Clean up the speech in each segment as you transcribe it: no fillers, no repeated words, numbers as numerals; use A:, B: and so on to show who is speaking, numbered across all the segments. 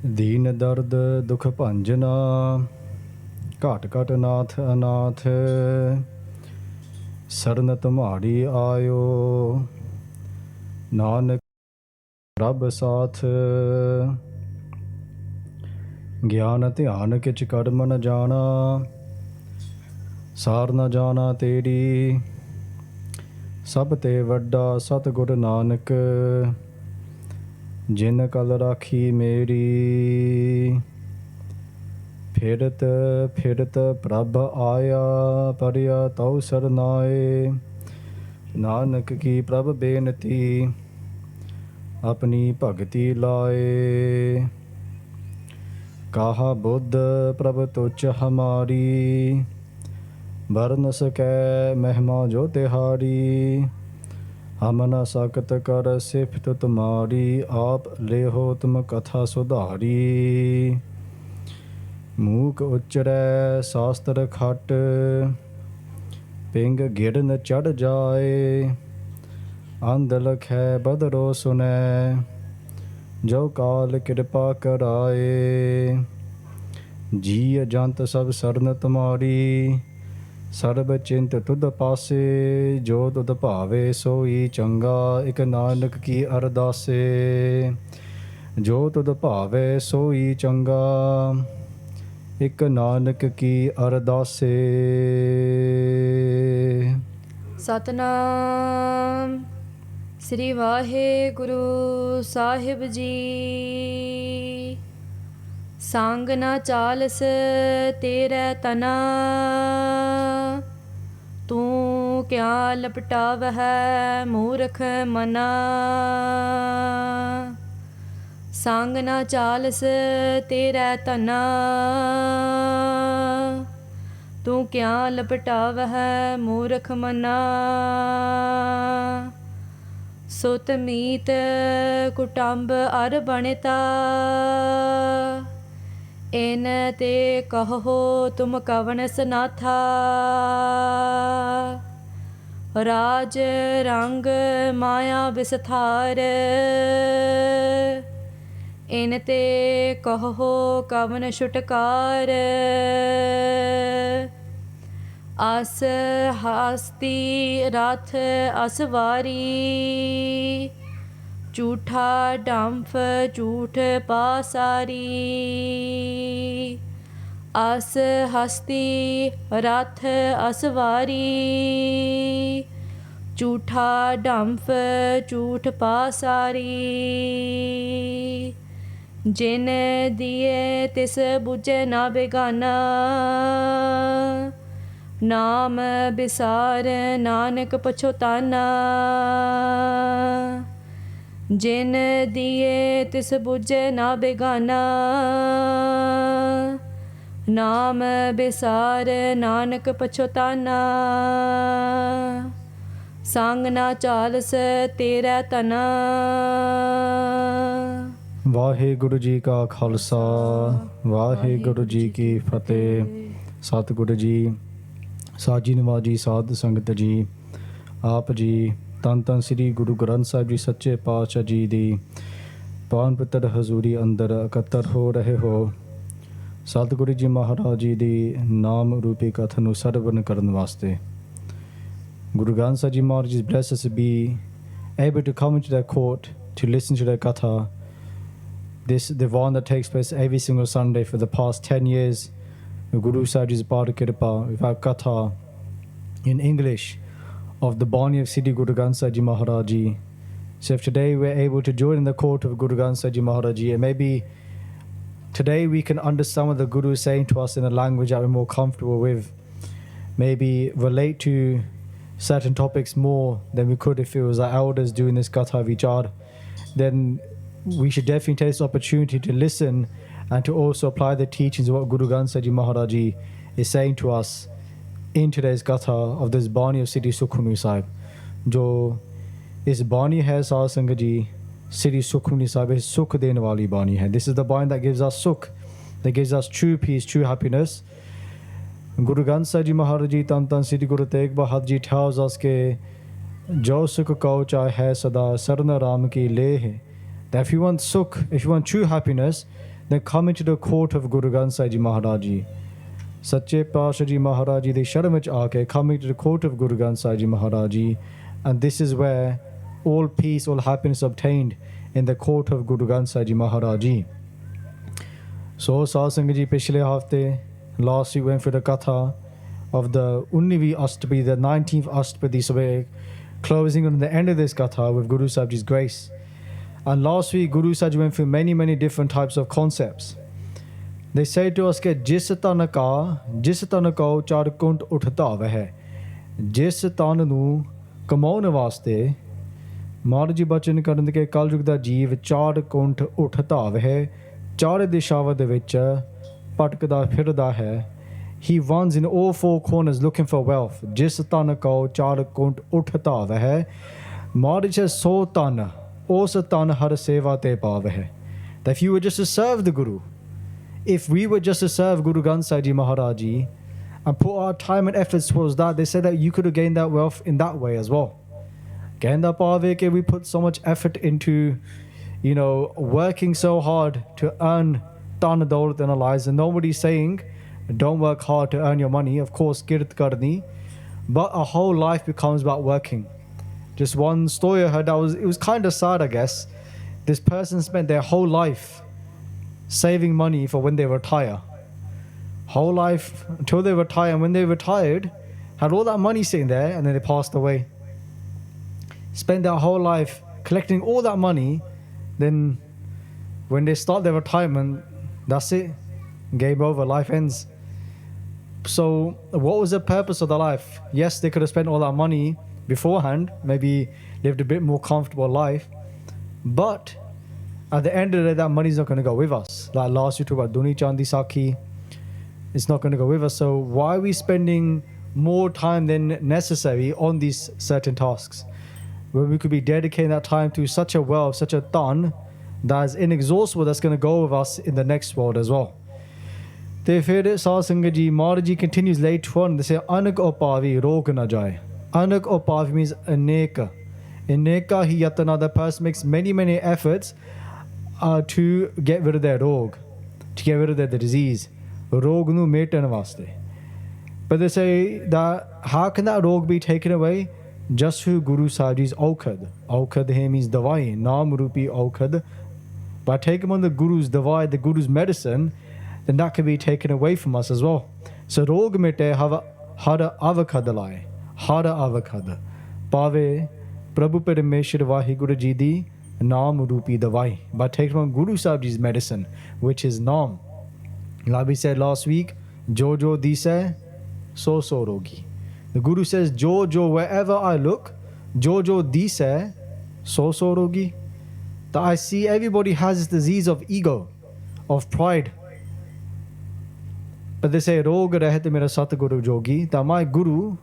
A: ਦੀਨ ਦਰਦ ਦੁਖ ਭੰਜਨਾ ਘਟ ਘਟ ਨਾਥ ਅਨਾਥ ਸਰਨ ਤੁਮਾੜੀ ਆਇਓ ਨਾਨਕ ਰੱਬ ਸਾਥ ਗਿਆਨ ਧਿਆਨ ਕਿਛ ਕਰਮ ਨ ਜਾਣਾ ਸਾਰ ਨ ਜਾਣਾ ਤੇਰੀ ਸਭ ਤੇ ਵੱਡਾ ਸਤਿਗੁਰ ਨਾਨਕ ਜਿਨ ਕਲ ਰਾਖੀ ਮੇਰੀ ਫਿਰਤ ਫਿਰਤ ਪ੍ਰਭ ਆਇਆ ਪਰਿਆ ਤਉ ਸਰਨਾਏ ਨਾਨਕ ਕੀ ਪ੍ਰਭ ਬੇਨਤੀ ਆਪਣੀ ਭਗਤੀ ਲਾਏ ਕਾਹਾ ਬੁੱਧ ਪ੍ਰਭ ਤੁਚ ਹਮਾਰੀ ਵਰਨ ਸਕੈ ਮਹਿਮਾ ਜੋ ਤਿਹਾਰੀ ਹਮ ਨ ਸਕਤ ਕਰ ਸਿਫਤ ਤੁਮਾਰੀ ਆਪ ਲੇਹੋ ਤੁਮ ਕਥਾ ਸੁਧਾਰੀ ਮੂਕ ਉਚਰੈ ਸ਼ਾਸਤਰ ਖਟ ਪਿੰਗ ਗਿਰਨ ਚੜ ਜਾਏ ਅੰਧ ਲਖੈ ਬਦਰੋ ਸੁਨੈ ਜੋ ਕਾਲ ਕਿਰਪਾ ਕਰਾਏ ਜੀ ਜੰਤ ਸਭ ਸਰਨ ਤੁਮਾਰੀ ਸਰਬ ਚਿੰਤ ਤੁਧ ਪਾਸੇ ਜੋ ਤੁਧ ਭਾਵੇ ਸੋਈ ਚੰਗਾ ਇਕ ਨਾਨਕ ਕੀ ਅਰਦਾਸੇ ਜੋ ਤੁਧ ਭਾਵੇ ਸੋਈ ਚੰਗਾ ਇਕ ਨਾਨਕ ਕੀ ਅਰਦਾਸੇ
B: ਸਤਨਾਮ ਸ੍ਰੀ ਵਾਹਿਗੁਰੂ ਸਾਹਿਬ ਜੀ ਸੰਗ ਨਾ ਚਾਲਸ ਤੇਰੇ ਤਨਾ ਤੂੰ ਕਿਆ ਲਪਟਾਵਹਿ ਮੂਰਖ ਮਨਾ ਸੰਗ ਨਾ ਚਾਲਸ ਤੇਰੇ ਤਨਾ ਤੂੰ ਕਿਆ ਲਪਟਾਵਹਿ ਮੂਰਖ ਮਨਾ ਸੁਤ ਮੀਤ ਕੁਟੰਬ ਅਰ ਬਣਤਾ ਇਨ ਤੇ ਕਹੋ ਤੁਮ ਕਵਨ ਸਨਾਥਾ ਰਾਜ ਰੰਗ ਮਾਇਆ ਵਿਸਥਾਰ ਇਨ ਤੇ ਕਹੋ ਕਵਨ ਛੁਟਕਾਰ ਅਸ ਹਸਤੀ ਰਥ ਅਸਵਾਰੀ ਝੂਠਾ ਡੰਫ ਝੂਠ ਪਾਸਾਰੀ ਅਸ ਹਸਤੀ ਰਥ ਅਸਵਾਰੀ ਝੂਠਾ ਡੰਫ ਝੂਠ ਪਾਸਾਰੀ ਜਿਨ ਦੀਏ ਤਿਸ ਬੁਝੇ ਨਾ ਬੇਗਾਨਾ ਨਾਮ ਬਿਸਾਰ ਨਾਨਕ ਪਛੋਤਾਨਾ ਜਿਨ ਦੀਏ ਤਿਸ ਬੁਝੇ ਨਾ ਬੇਗਾਨਾ ਨਾਮ ਬਿਸਾਰ ਨਾਨਕ ਪਛੋਤਾਨਾ ਸੰਗ ਨਾ ਚਾਲਸ ਤੇਰਾ ਤਨਾ।
A: ਵਾਹਿਗੁਰੂ ਜੀ ਕਾ ਖਾਲਸਾ ਵਾਹਿਗੁਰੂ ਜੀ ਕੀ ਫਤਿਹ। ਸਤਿਗੁਰੂ ਜੀ ਸਾਜੀ ਨਿਵਾਜੀ ਸਾਧ ਸੰਗਤ ਜੀ, ਆਪ ਜੀ ਧੰਨ ਧੰਨ ਸ੍ਰੀ ਗੁਰੂ ਗ੍ਰੰਥ ਸਾਹਿਬ ਜੀ ਸੱਚੇ ਪਾਤਸ਼ਾਹ ਜੀ ਦੀ ਪਾਵਨ ਪਵਿੱਤਰ ਹਜ਼ੂਰੀ ਅੰਦਰ ਇਕੱਤਰ ਹੋ ਰਹੇ ਹੋ। ਸਤਿਗੁਰੂ ਜੀ ਮਹਾਰਾਜ ਜੀ ਦੀ ਨਾਮ ਰੂਪੀ ਕਥਾ ਨੂੰ ਸਰਵਣ ਕਰਨ ਵਾਸਤੇ Guru Arjan Dev Ji Maharaj is blessed us to be able to come into their court to listen to their katha. This divan that takes place every single Sunday for the past 10 years. Guru Sahib Ji's Pada Kirpa, we've had katha in English of the Bani of Siddhi Guru Arjan Dev Ji Maharaj Ji. So if today we're able to join in the court of Guru Arjan Dev Ji Maharaj Ji, and maybe today we can understand what the Guru is saying to us in a language that we're more comfortable with, maybe relate to certain topics more than we could if it was our elders doing this Katha Vichar, then we should definitely take this opportunity to listen and to also apply the teachings of what Guru Arjan Dev Ji Maharaj Ji is saying to us in today's Katha of this Bani of Siddhi Sukhmani Sahib. Jo is Bani hai Saad Sangat Ji, Siddhi Sukhmani Sahib is Sukh den wali Bani hai. This is the Bani that gives us Sukh, that gives us true peace, true happiness. Guru Arjan Dev Ji Maharaj Ji Tan Tan Siddhi Guru Tegh Bahadur Ji tells us ke jo sukh kau chahe sada sarna ram ki leh. That if you want sukh, if you want true happiness, then come into the court of Guru Granth Sahib Ji Maharaj Ji. Sache Paatshah Ji Maharaj Ji, they sharan vich aake coming to the court of Guru Granth Sahib Ji Maharaj Ji, and this is where all peace, all happiness obtained in the court of Guru Granth Sahib Ji Maharaj Ji. So Sahib Sangat Ji, pichle hafte, last week went for the Katha of the 19वीं Ashtapadi, the 19th Ashtapadi, so we're closing on the end of this Katha with Guru Sahib Ji's grace. And last week Guru Sahib Ji went through many different types of concepts. They say to us that jis tan ko char kunt uthta vah, jis tan nu kamaun vaste Maharaj Ji bachan ਕਰਨ ਕੇ ਕਲਯੁਗ ਦਾ ਜੀਵ ਚਾਰ ਕੁੰਠ ਉੱਠਦਾ ਵਹਿ, ਚਾਰ ਦਿਸ਼ਾਵਾਂ ਦੇ ਵਿੱਚ ਭਟਕਦਾ ਫਿਰਦਾ ਹੈ. He runs in all four corners looking for wealth. ਜਿਸ ਤਨ ਕੋ ਚਾਰ ਕੁੰਠ ਉੱਠਦਾ ਵਹਿ, Maharaj says ਸੋ ਤਨ ਉਸ ਤਨ ਹਰ ਸੇਵਾ ਤੇ ਪਾਵਹਿ. That if you were just to serve the Guru, if we were just to serve Guru Granth Sahib Ji Maharaj Ji and put our time and efforts towards that, they said that you could have gained that wealth in that way as well. Genda Pavike, we put so much effort into, working so hard to earn Tan Daulat in our lives, and nobody's saying don't work hard to earn your money. Of course, Kirt Karni, but our whole life becomes about working. Just one story I heard it was kind of sad, I guess. This person spent their whole life saving money for when they retire. Whole life until they retire, and when they retired, had all that money sitting there, and then they passed away. Spend their whole life collecting all that money, then when they start their retirement, that's it. Game over, life ends. So what was the purpose of the life? Yes, they could have spent all that money beforehand, maybe lived a bit more comfortable life, but at the end of the day, that money is not going to go with us. Like last we talked about Duni Chandi Sakhi, it's not going to go with us. So why are we spending more time than necessary on these certain tasks, when we could be dedicating that time to such a wealth, such a tan that is inexhaustible, that's going to go with us in the next world as well. They fear it. Sahib Sangat Ji, Maharaj Ji continues later on. They say, Anak opavi rog na jaye. Anak opavi means aneka. Aneka hi yatana, the person makes many efforts to get rid of their rog, to get rid of their disease. Rog nu metan vaste. But they say that how can that rog be taken away? Just through Guru Sahib Ji's aukad. Aukad here means dawai, naam rupi aukad. By taking on the Guru's dawai, the Guru's medicine, then that can be taken away from us as well. So rog mete hara avakadalai, hara avakad. Pave Prabhu Parameshwar Vahiguru Ji di naam rupi dawai. By taking on Guru Sahib Ji's medicine, which is naam. Like we said last week, jo dise, so rogi. The Guru says, Jo, wherever I look, Jo dise, so rogi. That I see everybody has this disease of ego, of pride. But they say, Rog rahte mera Satguru Jogi, that my Guru,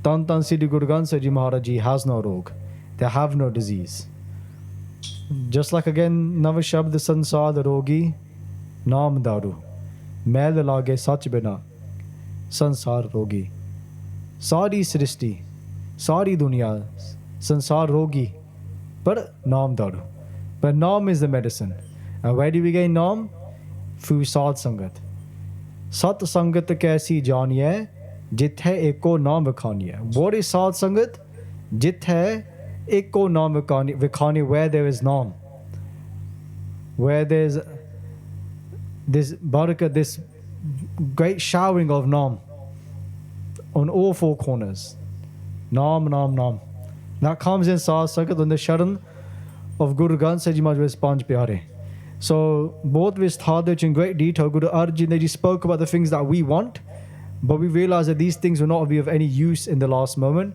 A: Tan Siddhi Guru Granth Sahib Ji Maharaj Ji, has no rog. They have no disease. Just like again, Navashabd Sansar the Rogi, Naam Daru, Mail Lage Sach Bina, Sansar Rogi. Sari Srishti, Sari Dunya, Sansar Rogi, but Naam Daru. But Naam is the medicine. And where do we gain Naam? Through Sad Sangat. Sat Sangat kaisi janiye, jithe eko naam vikhaniye. What is Sad Sangat? Jithe eko naam vikhaniye, where there is Naam. Where there's this barakah, this great showering of Naam. On all four corners. Naam. That comes in Sahib Sangat on the Sharan of Guru Granth Sahib Ji Maharaj's Panch Pyare. So both with Thadich in great detail, Guru Arjan Dev Ji spoke about the things that we want, but we realize that these things will not be of any use in the last moment.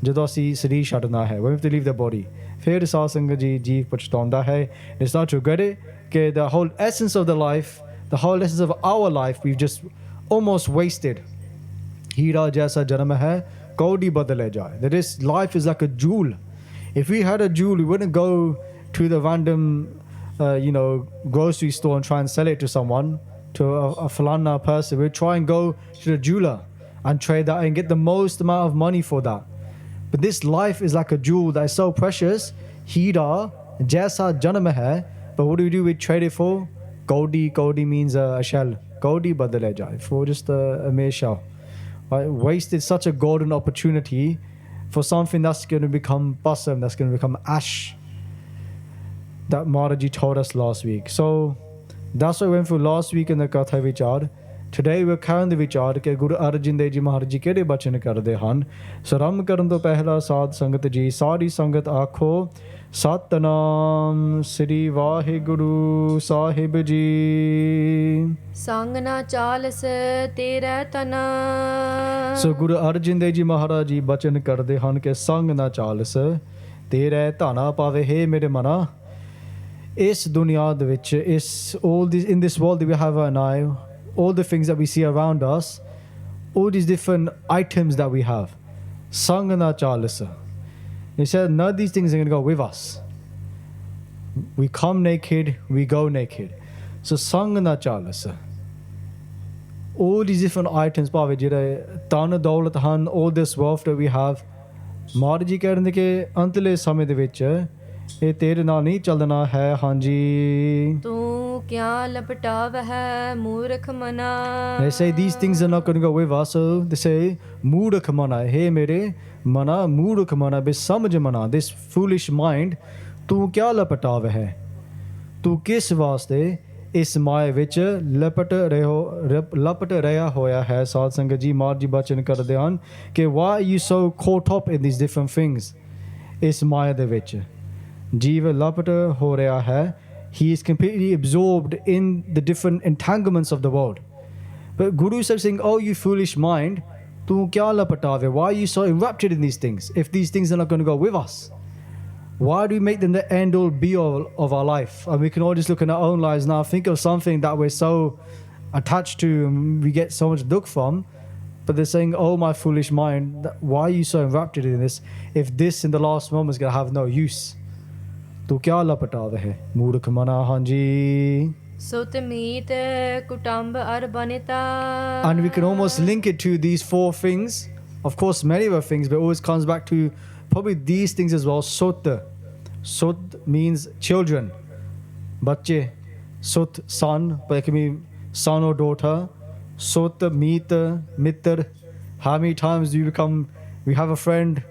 A: Jadon ਅਸੀਂ ਸਰੀਰ ਛੱਡਣਾ ਹੈ, when we have to leave the body. ਫਿਰ Sahib Sangat Ji ਜੀਵ ਪਛਤਾਉਂਦਾ ਹੈ. It's not to regret it, that the whole essence of the life, the whole essence of our life, we've just almost wasted. Hira jaisa janam hai, kaudi badale jaye. That is, life is like a jewel. If we had a jewel, we wouldn't go to the random, grocery store and try and sell it to someone, to a falana person. We'd try and go to the jeweler and trade that and get the most amount of money for that. But this life is like a jewel that is so precious. Hira jaisa janam hai. But what do? We trade it for Kaudi means a shell. Kaudi badale jai, for just a mere shell. Right? Wasted such a golden opportunity for something that's going to become basam, that's going to become ash. That Maharaji told us last week. So that's what we went through last week in the Katha Vichar. Today we're carrying the Vichar ke Guru Arjan Dev Ji Maharaj Ji kede bachan karde han. So Ram karan to pehla Sad Sangat Ji, Sari Sangat Akho, Satnam Sri Vahiguru Sahib Ji.
B: ਸੰਗ ਨਾ ਚਾਲਸ ਤੇਰਾ ਤਨਾ।
A: So Guru Arjan Dev Ji Maharaj Ji bachan karde han ke sang na chalas tere dhana pave he mere mana. Is dunya de vich, is all this in this world that we have an eye, all the things that we see around us, all these different items that we have. Sangana chalasa. He said none of these things are going to go with us. We come naked, we go naked. So sangana chalasa. All these different items, Tana Daulat Han, all this wealth that we have. Maharaj Ji कहते कि अंतले समय ਦੇ ਵਿੱਚ ਇਹ ਤੇਰੇ ਨਾਲ ਨਹੀਂ ਚੱਲਣਾ ਹੈ ਹਾਂਜੀ
B: ਤੂੰ ਕਿਆ ਲਪਟਾਵ ਹੈ ਮੂਰਖ ਮਨਾ।
A: They say these things are not going to go with us, so they say ਮੂਰਖ ਮਨਾ, hey ਮੇਰੇ ਮਨਾ ਮੂਰਖ ਮਨਾ, ਬੇਸਮਝ ਮਨਾ, this foolish mind, ਤੂੰ ਕਿਆ ਲਪਟਾਵ ਹੈ, ਤੂੰ ਕਿਸ ਵਾਸਤੇ ਇਸ ਮਾਇਆ ਵਿੱਚ ਲਪਟ ਰਿਹਾ ਹੋਇਆ ਹੈ। ਸਾਧ ਸੰਗਤ ਜੀ ਮਹਾਰਾਜ ਜੀ ਬਚਨ ਕਰਦੇ ਹਨ ਕਿ why are you so caught up in these different things, ਇਸ ਮਾਇਆ ਦੇ ਵਿੱਚ ਜੀਵ ਲਪਟ ਹੋ ਰਿਹਾ ਹੈ। He is completely absorbed in the different entanglements of the world. But Guru is saying, oh you foolish mind, tu kya lapatave, why are you so enraptured in these things if these things are not going to go with us? Why do we make them the end all be all of our life? And we can all just look in our own lives now, think of something that we're so attached to and we get so much dukh from, but they're saying, oh my foolish mind, why are you so enraptured in this if this in the last moment is going to have no use? Tu kya lapatave hai murkh mana hanji.
B: ਸੁਤ ਮੀਤ ਕੁਟੰਬ ਅਰ ਬਨਿਤਾ।
A: And we can almost link it to these four things. Of course many other things, but it always comes back to probably these things as well. Sut. Sut means children. Bache. Sut, son, but it can be son or daughter. Sut, meet, mitr. How many times do you become, we have a friend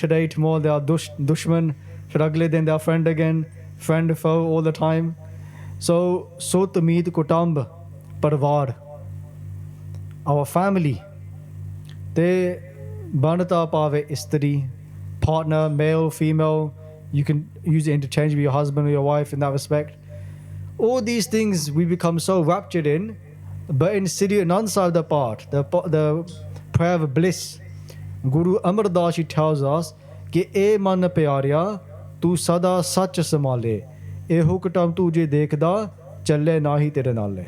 A: today, tomorrow they are dushman, फिर अगले दिन they are friend again, friend foe all the time. So sut, meet, kutamb, parvar, our family, they banata pave istri, partner, male, female, you can use it interchangeably, your husband or your wife in that respect. All these things we become so raptured in, but in Siddhi and inside the part, the prayer of bliss, Guru Amar Das Ji tells us कि ए मन प्यारिया तू सदा सच संभाले, ए हुकटम तू जे देखदा चले ना ही तेरे नाले.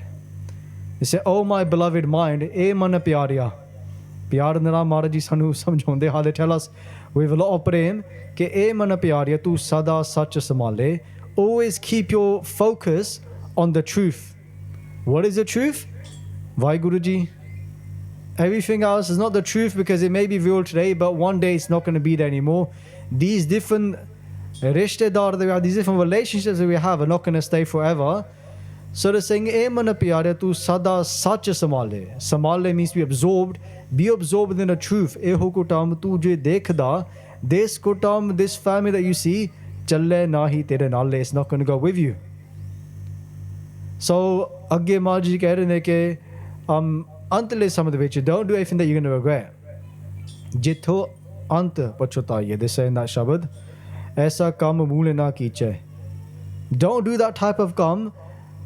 A: He said, oh my beloved mind, ए मन प्यारिया, प्यार नरा महाराज जी सानू समझाਉਂਦੇ how they tell us with a lot of prem कि ए मन प्यारिया तू सदा सच संभाले, always keep your focus on the truth. What is the truth? Vahiguru Ji. Everything else is not the truth because it may be real today, but one day it's not going to be there anymore. These different rishtedar that we have, these different relationships that we have are not going to stay forever. So they're saying, "Eh mana pyare, tu sada sach samale." Samale means be absorbed. Be absorbed in the truth. Eh hukutam tu je dekhda, this kutam, this family that you see, challe nahi tere naale. It's not going to go with you. So agge Maharaj ji keh rahe ne ke antale samay vich don't do anything that you're going to regret. Jitho ant pachotaiye, they say in that shabad, aisa kam moole na kiche. Don't do that type of kam,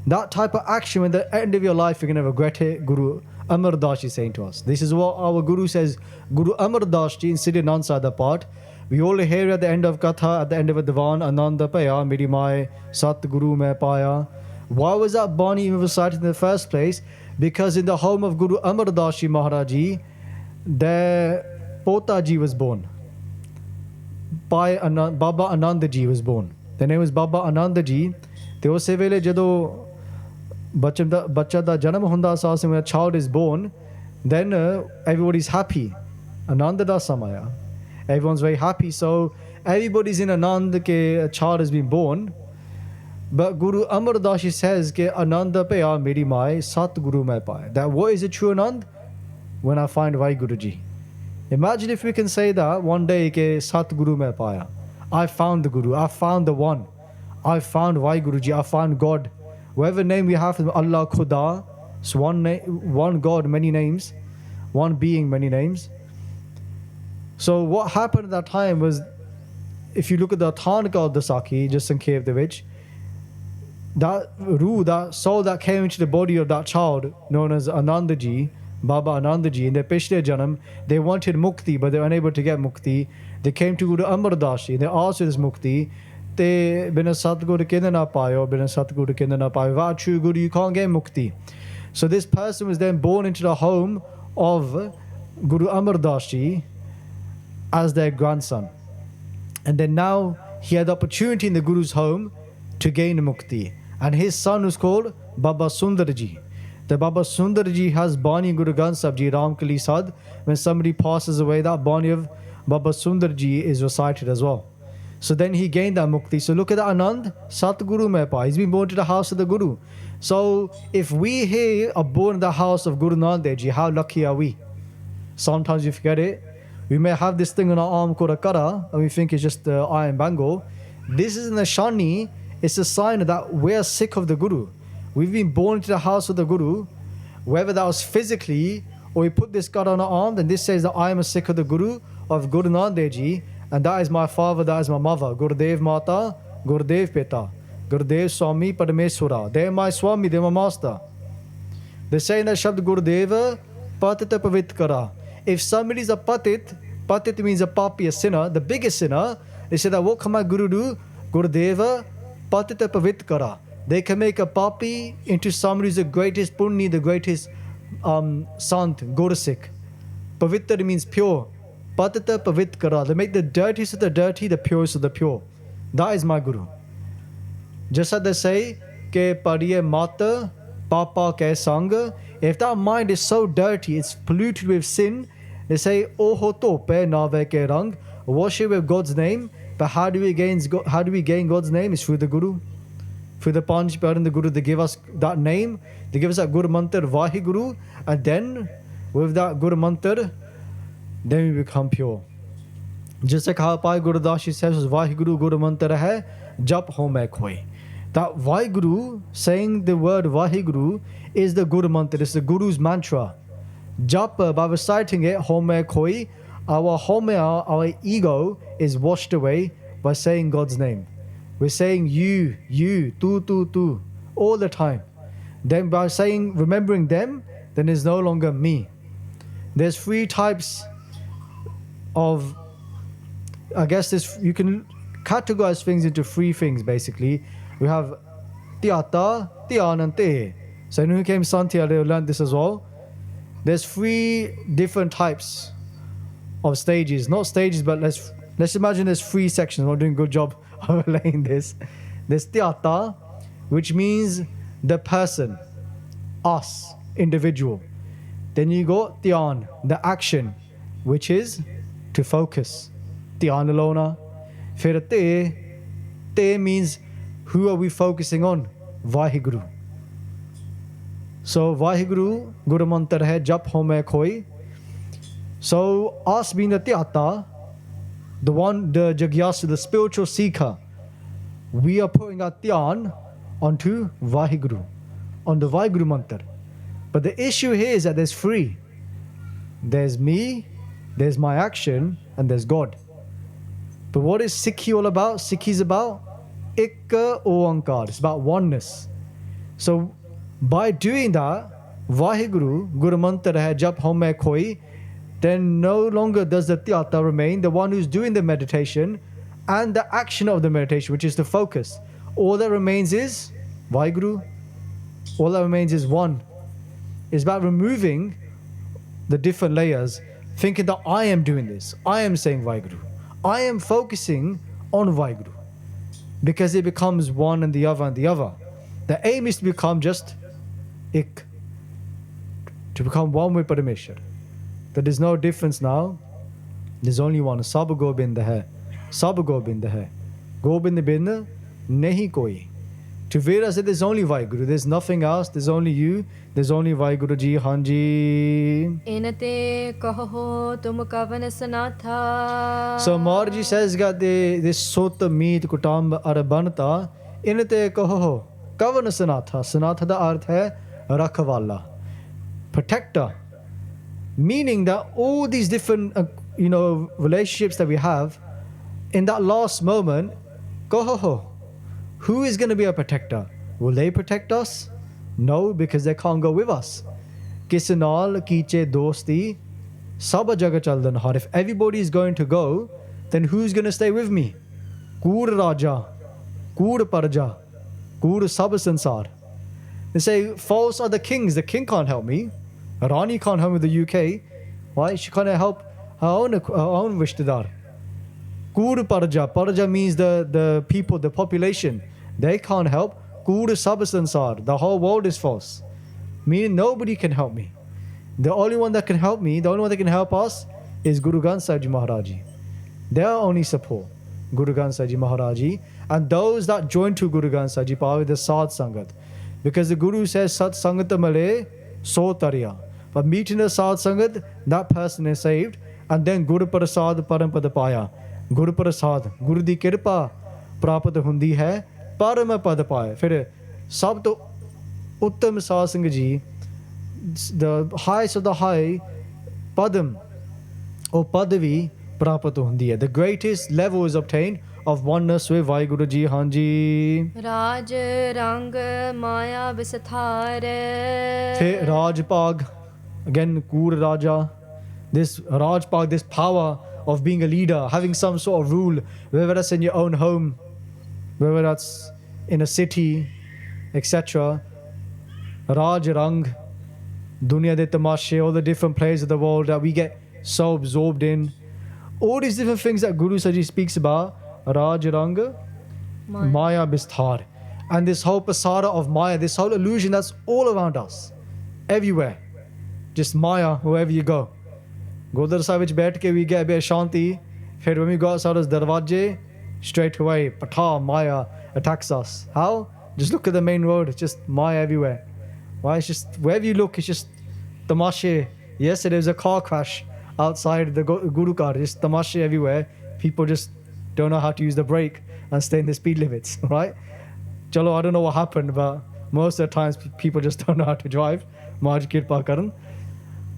A: that type of action. At the end of your life you're going to regret it. Guru Amar Das Ji is saying to us. This is what our Guru says. Guru Amar Das Ji in Siddhi Nansada part, we all hear at the end of Katha, at the end of a Divan, Ananda Paya, Meri Mai, Sat Guru Mein Paya. Why was that Bani even recited in the first place? Because in the home of Guru Amar Das Ji Maharaj Ji, their Pota Ji was born. Baba Ananda Ji was born. The name was Baba Ananda Ji. Te usse vele jado bacha da janam hunda sa, when a child is born, then everybody's happy. Ananda da samaya. Everyone's very happy. So everybody's in Anand ke a child has been born. But Guru Amar Das Ji says ke Ananda Paya Meri Mai Sat Guru Mai Paaya. That what is a true Anand? When I find Vahiguru Ji. Imagine if we can say that one day ke Sat Guru Mai Paaya. I found the Guru, I found the one, I found Vahiguru Ji, I found God. Whatever name we have, Allah, Khuda, it's one God, many names, one being, many names. So what happened at that time was, if you look at the Thanika of the Sakhi, just in cave the witch, that ruh, that soul that came into the body of that child, known as Anandaji, Baba Anandaji, in their Pishre Janam, they wanted mukti, but they were unable to get mukti. They came to Guru Amar Das Ji, they asked for this mukti. They bina Satguru kinda na payo, bina Satguru kinda na payo. Without true Guru, you can't get mukti. So this person was then born into the home of Guru Amar Das Ji as their grandson. And then now he had the opportunity in the Guru's home to gain mukti. And his son was called Baba Sundarji. The Baba Sundarji has Bani Guru Granth Sahib Ji, Ram Kali Sad. When somebody passes away, that Bani of Baba Sundarji is recited as well. So then he gained that mukti. So look at that Anand, Satguru Mai Paaya. He's been born to the house of the Guru. So if we here are born in the house of Guru Nanak Dev Ji, how lucky are we? Sometimes you forget it. We may have this thing on our arm called a kara, and we think it's just the iron bangle. This is in the Shani. It's a sign that we're Sikh of the Guru. We've been born into the house of the Guru, whether that was physically, or we put this card on our arm, then this says that I am a Sikh of the Guru, of Guru Nanak Dev Ji, and that is my father, that is my mother. Gurudev Mata, Gurudev Pita, Gurudev Swami Parameswara. They are my Swami, they are my master. They say in that Shabd Gurudeva, Patita Pavitkara. If somebody is a patit, patit means a papi, a sinner, the biggest sinner, they say that what can my Guru do? Gurudeva, Patita Pavitkara. They can make a papi into somebody who's the greatest punni, the greatest sant, Gurusik. Pavitra means pure. Patita Pavitkara. They make the dirtiest of the dirty, the purest of the pure. That is my Guru. Just as they say, Ke pariye mata, papa ke sang. If that mind is so dirty, it's polluted with sin, they say, Oho tope nave ke rang. Wash it with God's name. But how do we gain God's name? It's through the Guru. Through the Panch Pyar and the Guru, they give us that name, they give us that Guru Mantar, Vahiguru, and then with that Guru Mantar, then we become pure. Just like how Pai Guru Das Ji says, Vahiguru Guru Mantar hai, jap ho main khoi. That Vahiguru, saying the word Vahiguru, is the Guru Mantar, it's the Guru's mantra. Jap, by reciting it, ho main khoi, our homya, our ego is washed away by saying God's name. We're saying you, tu, all the time. Then by saying, remembering them, then it's no longer me. There's three types of, I guess you can categorize things into three things basically. We have Tiata, Tian and Te. So anyone who came Santia, they learned this as well. There's three different types of stages. Not stages, but let's imagine there's three sections. I'm doing a good job overlaying this. There's Tiata, which means the person, us, individual. Then you go Tian, the action, which is to focus. Tian alona. Fir Te means who are we focusing on? Vahiguru. So Vahiguru, Guru Mantar hai, jap ho main khoi. So us being the Tiata, the one, the Jagyasa, the spiritual seeker, we are putting our Tian onto Vahiguru, on the Vahiguru Mantar. But the issue here is that there's three. There's me, there's my action, and there's God. But what is Sikhi all about? Sikhi is about Ikka Oankar. It's about oneness. So by doing that, Vahiguru, Guru Mantar hai jap ho main khoi, then no longer does the Tiata remain, the one who's doing the meditation and the action of the meditation, which is the focus. All that remains is Vahiguru. All that remains is one. It's about removing the different layers, thinking that I am doing this, I am saying Vahiguru, I am focusing on Vahiguru, because it becomes one and the other and the other. The aim is to become just Ik, to become one with Parameshwar. There is no difference now. There's only one. Sab Gobind hai. Sab Gobind hai. Gobind bin nahi koi. To Vedas, there's only WhyGuru. There's nothing else. There's only you. There's only WhyGuru Ji. Hanji.
B: Inate kaho tum kavan sanatha.
A: So Maharji says that this sota meet kutam arabanta. Inate kaho kavan sanatha. Sanatha da arth hai rakhavala, protector. Meaning that all these different relationships that we have, in that last moment, kaho. Who is going to be a protector? Will they protect us? No, because they can't go with us. Kis naal kiche dosti sab jaga chaldan har. If everybody is going to go, then who's going to stay with me? Kur Raja, Kur Parja, Kur Sab Sansar. They say false are the kings. The king can't help me. Rani can't help me with the UK. Why? She can't help her own Rishtadar. Kur Parja. Parja means the people, the population. They can't help. Kur Sab Sansar. The whole world is false. Meaning nobody can help me. The only one that can help me, the only one that can help us is Guru Arjan Dev Ji Maharaji. They are only support. Guru Arjan Dev Ji Maharaji. And those that join to Guru Arjan Dev Ji Pawe, the Sad Sangat. Because the Guru says Sat Sangat Male So Tariya. But meeting the Sad Sangat, that person is saved. And then Guru Prasad Parampada Paya. Guru Prasad, Guru Di Kirpa Prapat Hundi hai. Parama Pada Paya. Fir Sab to Uttam Sad Singh Ji, the highest of the high, Padam or Padavi Prapat Hundi hai. The greatest level is obtained of oneness with Vahiguru Ji. Hanji.
B: Raj Rang Maya Visathar.
A: Fir Rajpag, again Kur Raja. This Rajpag, this power of being a leader, having some sort of rule, whether that's in your own home, whether that's in a city, etc. Raj Rang, Dunya de Tamashe, all the different plays of the world that we get so absorbed in. All these different things that Guru Saji speaks about, Raj Rang, Maya Bisthar. And this whole pasara of Maya, this whole illusion that's all around us, everywhere. Just Maya, wherever you go. Gurdwara Sahib vich baith ke we get a bit of shanti. Then when we go outside those darwaje, straight away, Patha, Maya attacks us. How? Just look at the main road, it's just Maya everywhere. Why? It's just, wherever you look, it's just tamashe. Yesterday there was a car crash outside the Guru car, just tamashe everywhere. People just don't know how to use the brake and stay in the speed limits, right? Chalo, I don't know what happened, but most of the times people just don't know how to drive. Maharaj Kirpa Karan.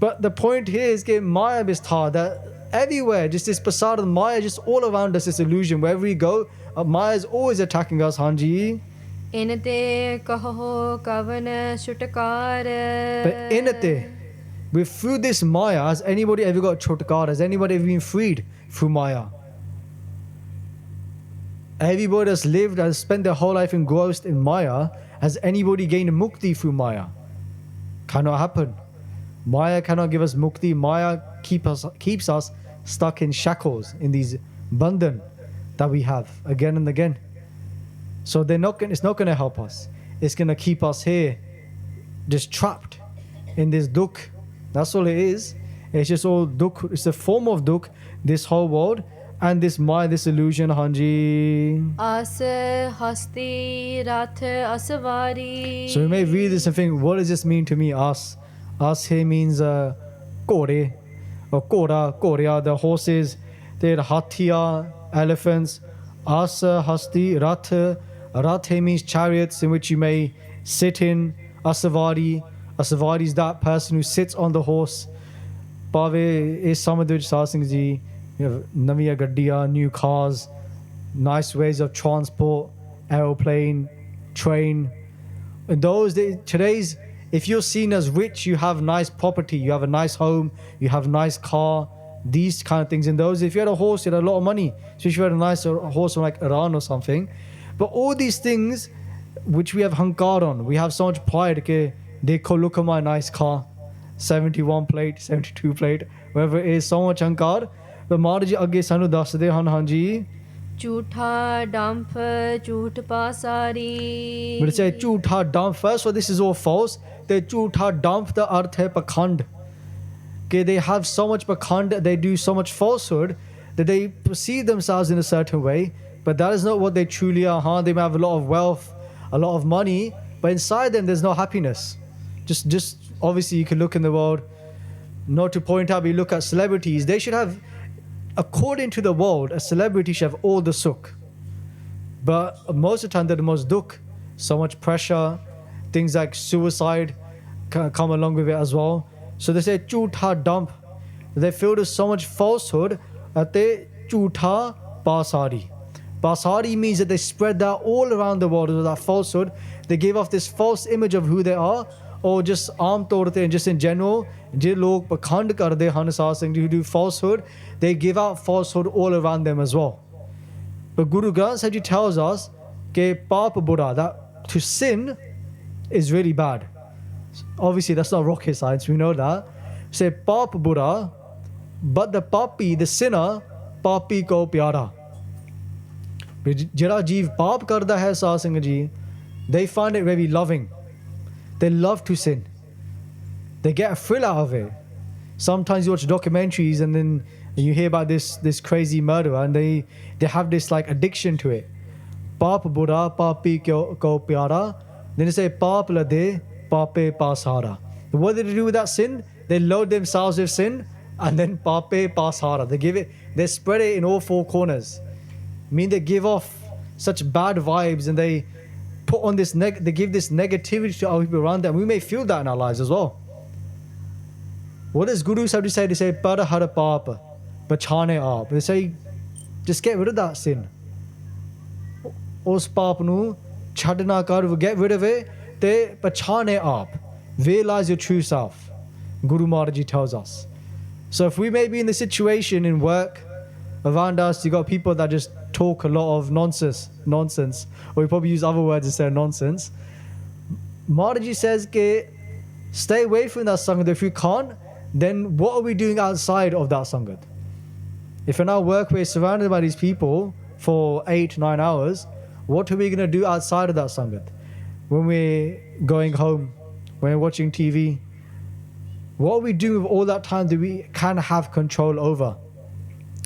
A: But the point here is that Maya Bisthar, that everywhere, just this pasar of Maya, just all around us, this illusion. Wherever we go, Maya is always attacking us, Hanji.
B: Inate kaho kavan shutakar.
A: But inate, through this Maya, has anybody ever got chotkar? Has anybody ever been freed through Maya? Everybody has lived, has spent their whole life engrossed in Maya. Has anybody gained mukti through Maya? Cannot happen. Maya cannot give us mukti. Maya keeps us stuck in shackles, in these bandhan that we have again and again. So it's not going to help us. It's going to keep us here, just trapped in this dukh. That's all it is. It's just all dukh. It's a form of dukh, this whole world. And this Maya, this illusion, Hanji.
B: As hasti rath asvari.
A: So you may read this and think, what does this mean to me? As here means kore or korea, the horses. They're hathiya, elephants. As hasti rath. Rath here means chariots in which you may sit in. Asavari. Asavari is that person who sits on the horse. Pave is Samadhij Sasing Ji. You have Naviya Gaddiya, new cars, nice ways of transport, aeroplane, train. In those days, today's, if you're seen as rich, you have nice property, you have a nice home, you have a nice car, these kind of things. In those, if you had a horse, you had a lot of money. So if you had a nice horse from like Iran or something. But all these things, which we have hankar on, we have so much pride. Okay, dekho, look at my nice car, 71 plate, 72 plate, whatever it is, so much hankar. But Maharaj ji agge sanu dasde han Hanji.
B: Jhootha dump, jhoot pasari.
A: But it says jhootha dump. First, so this is all false. The jhootha dump, the arth hai pakhand. Okay, they have so much pakhand, they do so much falsehood that they perceive themselves in a certain way. But that is not what they truly are. They may have a lot of wealth, a lot of money, but inside them there's no happiness. Just obviously you can look in the world, not to point out, but you look at celebrities, they should have, according to the world, a celebrity should have all the sukh. But most of the time they're the most dukh, so much pressure, things like suicide come along with it as well. So they say chutha dump. They filled with so much falsehood that they chutha pasari. Pasari means that they spread that all around the world with that falsehood. They give off this false image of who they are, or just aam taur te, just in general, je log pakhand karde han satsang, who do falsehood, they give out falsehood all around them as well. But Guru Granth Sahib Ji tells us that paap bura, that to sin is really bad. Obviously that's not rocket science, we know that. Say paap bura, but the papi, the sinner, papi ko pyara. Jira jeev paap karda hai satsang ji, they find it very loving. They love to sin. They get a thrill out of it. Sometimes you watch documentaries and then you hear about this crazy murderer, and they have this like addiction to it. Paap bura, papi ko pyara. Then they say paap lade, pape pasara. What do they do with that sin? They load themselves with sin, and then pape pasara. They spread it in all four corners. I mean, they give off such bad vibes, and they put on this they give this negativity to our people around them. We may feel that in our lives as well. What does Guru Sahib say? They say pada hara papa, bachane aap. They say just get rid of that sin. Us paap nu chadna kar, get rid of it. Te bachane aap. Realize your true self. Guru Maharaj Ji tells us. So if we may be in the situation in work around us, you got people that just talk a lot of nonsense, or we probably use other words instead of nonsense. Maharaj Ji says ke stay away from that sangat. If you can't, then what are we doing outside of that sangat? If in our work we're surrounded by these people for 8-9 hours, what are we going to do outside of that sangat? When we're going home, when we're watching TV, what are we doing with all that time that we can have control over?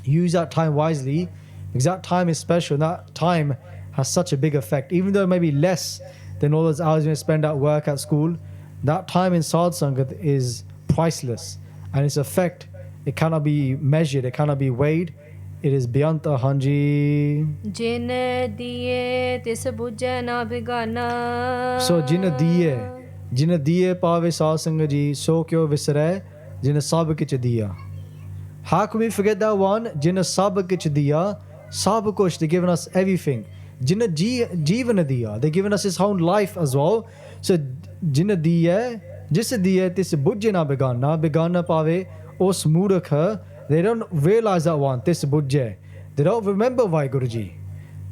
A: Use that time wisely, because that time is special, and that time has such a big effect. Even though it may be less than all those hours you spend at work, at school, that time in Sadh Sangat is priceless, and its effect, it cannot be measured, it cannot be weighed. It is beyond the hanji.
B: Jin diye tis bujhe na bigana.
A: So jin diye pave Sadh Sangat ji, so kyo visare, jin sab kich diya. How can we forget that one? Jin sab kich diya, sab kuch, they've given us everything. Jin jeevan diya, they've given us his own life as well. So jin diye, jis diye tis bujhe na bigana pave os murakha. They don't realize that one, tis bujhe. They don't remember Vahiguru Ji.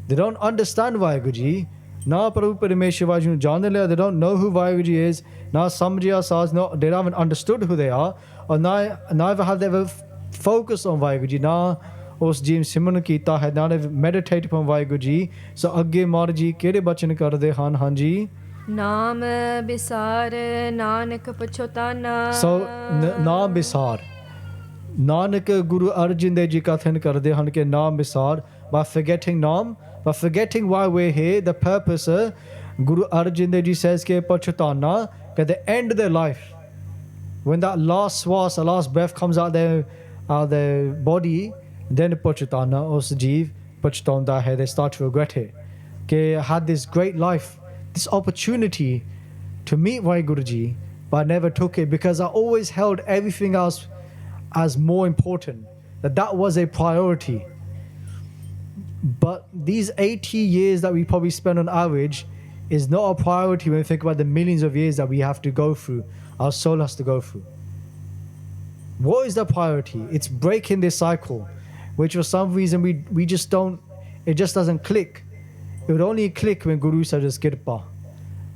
A: They don't understand Vahiguru Ji. Na Prabhu Parameshwar Ji jaan le, they don't know who Vahiguru Ji is. Na samjhiya saas, no, they haven't understood who they are. Or neither have they ever focused on Vahiguru Ji. Na us ji simran kita hai, na they've meditated upon Vahiguru Ji. So agge Maharaj Ji kede bachan karde han hanji.
B: Naam bisar nanak pachotana.
A: So naam bisar. Nanak Guru Arjan Dev Ji Katha karde han ke naam bisar, by forgetting naam, by forgetting why we're here, the purpose. Guru Arjan Dev Ji says ke pachotana, at the end of their life, when that last swas, the last breath comes out their body, then pachotana, us jeev pachotonda hai, they start to regret it. Ke I had this great life, this opportunity to meet Vahiguru Ji, but I never took it because I always held everything else as more important, that was a priority. But these 80 years that we probably spend on average is not a priority when we think about the millions of years that we have to go through, our soul has to go through. What is the priority? It's breaking this cycle, which for some reason we just don't, it just doesn't click. It would only click when Guru says kirpa.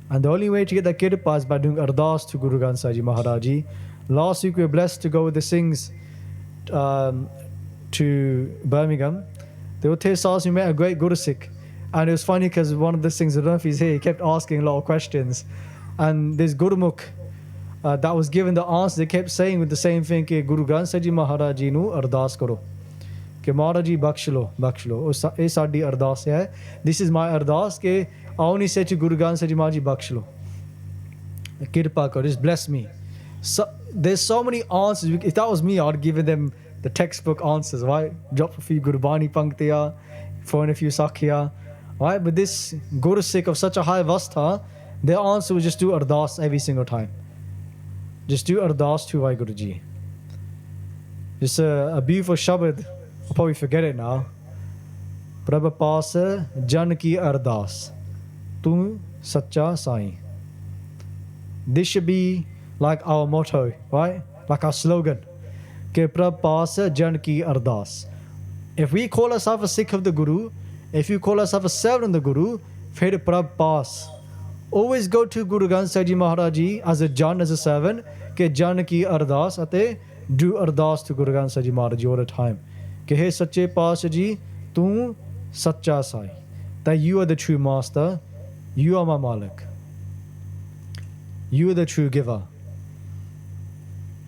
A: And the only way to get that kirpa is by doing ardas to Guru Granth Sahib Ji Maharaj Ji. Last week we were blessed to go with the Singhs to Birmingham. They were we met a great Guru Sikh. And it was funny because one of the Singhs, I don't know if he's here, he kept asking a lot of questions. And this Gurmukhi that was given the answer, they kept saying with the same thing, Guru Granth Sahib Ji Maharaj Ji nu ardas karo. ਕਿ ਮਹਾਰਾਜ ਜੀ ਬਖਸ਼ ਲਓ ਇਹ ਸਾਡੀ ਅਰਦਾਸ ਹੈ this is my ਅਰਦਾਸ ਕਿ ਆਉਣੀ ਸੱਚ ਗੁਰੂ ਗ੍ਰੰਥ ਸਾਹਿਬ ਜੀ ਮਹਾਰਾਜ ਜੀ ਬਖਸ਼ ਲਓ ਕਿਰਪਾ ਕਰੋ just bless me there's so many answers if that was me I'd given them the textbook answers right drop a few Gurbani panktiya throw in a few sakhiya right but this Guru Sikh of such a high avastha their answer was just do ardas every single time just do ardas to Vahiguru Ji just a beautiful shabad I'll probably forget it now Prabh paas jan ki ardas tu sacha sai this should be like our motto right like our slogan ke Prabh paas jan ki ardas if we call ourselves a Sikh of the Guru if you call ourselves a servant of the Guru phir Prabh paas always go to Guru Granth Sahib Ji Maharaj Ji as a jan as a servant ke jan ki ardas ate do ardas to Guru Granth Sahib Ji Maharaj Ji all the time ke he sache paas ji tu sacha sai that you are the true master you are my malik you are the true giver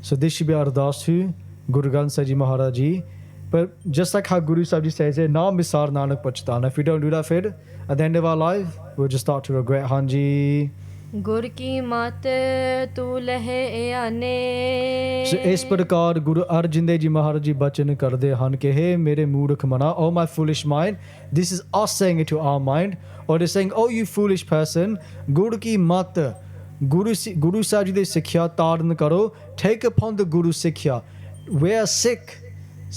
A: so this should be ardas to Guru Granth Sahib Ji Maharaj Ji but just like how Guru Sahib Ji says it naam misar nanak pachitana if we don't do that phir at the end of our life we'll just start to regret hanji
B: ਗੁਰ ਕੀ ਮਤ ਤੂੰ ਲਹੇ ਆਨੇ
A: ਸੋ ਇਸ ਪ੍ਰਕਾਰ ਗੁਰੂ ਅਰਜਨ ਦੇਵ ਜੀ ਮਹਾਰਾਜ ਜੀ ਬਚਨ ਕਰਦੇ ਹਨ ਕਿ ਹੇ ਮੇਰੇ ਮੂਰਖ ਮਨਾ oh my foolish mind this is us saying it to our mind or they're saying oh you foolish person ਗੁਰ ਕੀ ਮਤ ਗੁਰੂ ਸਾਹਿਬ ਜੀ ਦੀ ਸਿੱਖਿਆ ਧਾਰਨ ਕਰੋ take upon the Guru ਸਿੱਖਿਆ we are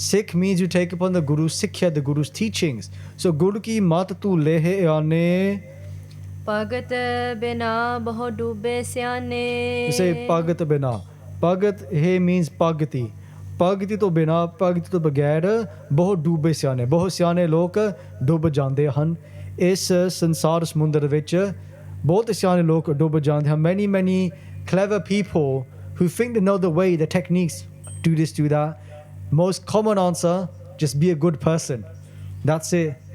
A: Sikh means you take upon the Guru ਸਿੱਖਿਆ the Guru's teachings so ਗੁਰ ਕੀ ਮਤ ਤੂੰ ਲਹੇ ਆਨੇ
B: ਭਗਤ ਬਿਨਾ ਬਹੁ ਡੂਬੇ ਸਿਆਣੇ
A: say ਭਗਤ ਬਿਨਾ ਭਗਤ he means ਭਗਤੀ ਤੋਂ ਬਿਨਾ ਭਗਤੀ ਤੋਂ ਬਗੈਰ ਬਹੁਤ ਡੂਬੇ ਸਿਆਣੇ ਬਹੁਤ ਸਿਆਣੇ ਲੋਕ ਡੁੱਬ ਜਾਂਦੇ ਹਨ ਇਸ ਸੰਸਾਰ ਸਮੁੰਦਰ ਵਿੱਚ ਬਹੁਤ ਸਿਆਣੇ ਲੋਕ ਡੁੱਬ ਜਾਂਦੇ ਹਨ many clever people who think they know the way the techniques do this do that most common answer just be a good person that's it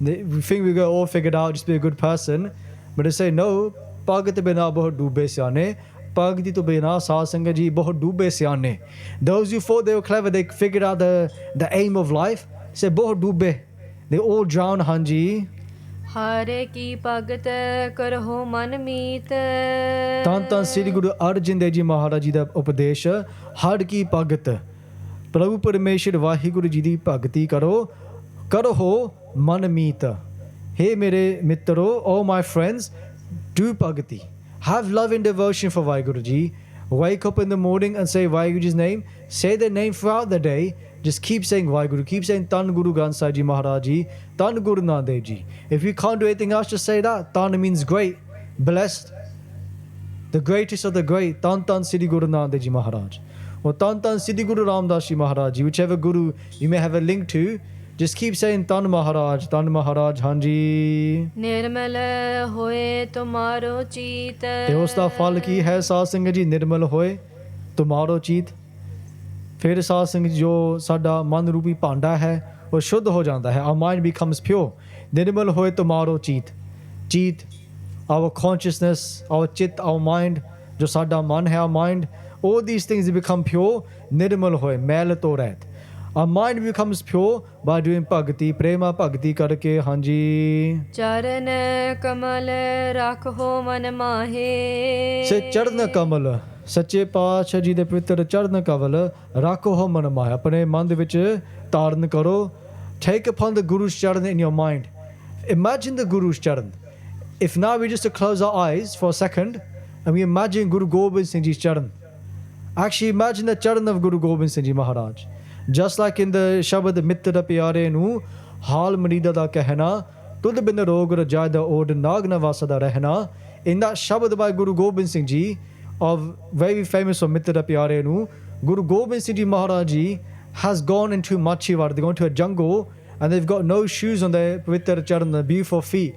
A: we think we got all figured out just be a good person but they say no ਭਗਤ ਬਿਨਾ ਬਹੁਤ ਡੂਬੇ ਸਿਆਣੇ ਭਗਤੀ ਤੋਂ ਬਿਨਾ ਸਾਧ ਸੰਗਤ ਜੀ ਬਹੁਤ ਡੂਬੇ ਸਿਆਣੇ those who thought they were clever they figured out the aim of life say ਬਹੁਤ ਡੂਬੇ they all drown ਹਾਂਜੀ
B: ਹਾਰੇ ਕੀ ਭਗਤ ਕਰੋ ਮਨ ਮੀਤ
A: ਤਾਂ ਸ੍ਰੀ ਗੁਰੂ ਅਰਜਨ ਦੇਵ ਜੀ ਮਹਾਰਾਜ ਜੀ ਦਾ ਉਪਦੇਸ਼ ਹਰ ਕੀ ਭਗਤ ਪ੍ਰਭੂ ਪਰਮੇਸ਼ਰ ਵਾਹਿਗੁਰੂ ਜੀ ਦੀ ਭਗਤੀ ਕਰੋ ਮਨ ਮੀਤ hey ਮੇਰੇ ਮਿੱਤਰੋ all my friends do bhakti have love and devotion for Vahiguru Ji wake up in the morning and say Vahiguru Ji's name say their name throughout the day just keep saying Vahiguru keep saying Tan Guru Granth Sahib Ji Maharaj Ji Tan Guru Nanak Dev Ji if you can't do anything else just say that Tan means great blessed the greatest of the great Tan Sri Guru Nanak Dev Ji Maharaj or Tan Sri Guru Ramdas Ji Maharaj Ji whichever Guru you may have a link to just keep saying Tan Maharaj ਹਾਂਜੀ
B: ਨਿਰਮਲ ਹੋਏ ਤੁਮਾਰੋ ਚੀਤ
A: ਤੇ ਉਸ ਦਾ ਫਲ ਕੀ ਹੈ ਸਾਧ ਸੰਗਤ ਜੀ ਨਿਰਮਲ ਹੋਏ ਤੁਮਾਰੋ ਚੀਤ ਫਿਰ ਸਾਧ ਸੰਗਤ ਜੋ ਸਾਡਾ ਮਨ ਰੂਪੀ ਭਾਂਡਾ ਹੈ ਉਹ ਸ਼ੁੱਧ ਹੋ ਜਾਂਦਾ ਹੈ our mind becomes pure ਨਿਰਮਲ ਹੋਏ ਤੁਮਾਰੋ ਚੀਤ our consciousness our ਚਿੱਤ our mind ਜੋ ਸਾਡਾ ਮਨ ਹੈ our mind all these things become pure ਨਿਰਮਲ ਹੋਏ ਮੈਲ ਤੋਂ ਰਹਿਤ our mind becomes pure by doing bhakti prema bhakti karke hanji
B: charan kamal rakho man mahe
A: se charan kamal ਸੱਚੇ ਪਾਤਸ਼ਾਹ ਜੀ ਦੇ ਪਵਿੱਤਰ ਚਰਨ ਕਮਲ ਰੱਖੋ ਮਨ ਮਾਇਆ ਆਪਣੇ ਮਨ ਦੇ ਵਿੱਚ ਧਾਰਨ ਕਰੋ take upon the Guru's charan in your mind imagine the Guru's charan if now we just to close our eyes for a second and we imagine Guru Gobind Singh Ji's charan actually imagine the charan of Guru Gobind Singh Ji Maharaj just like in the Shabad Mitra Pyare nu Hal Marida da Kahna Tud bin Rog Rajada Od Nagna Vasada Rehna in that Shabad by Guru Gobind Singh Ji of very famous of Mitra Pyare nu Guru Gobind Singh Ji Maharaj Ji has gone into Machiwar they go into a jungle and they've got no shoes on their Pavitra Charan the beautiful feet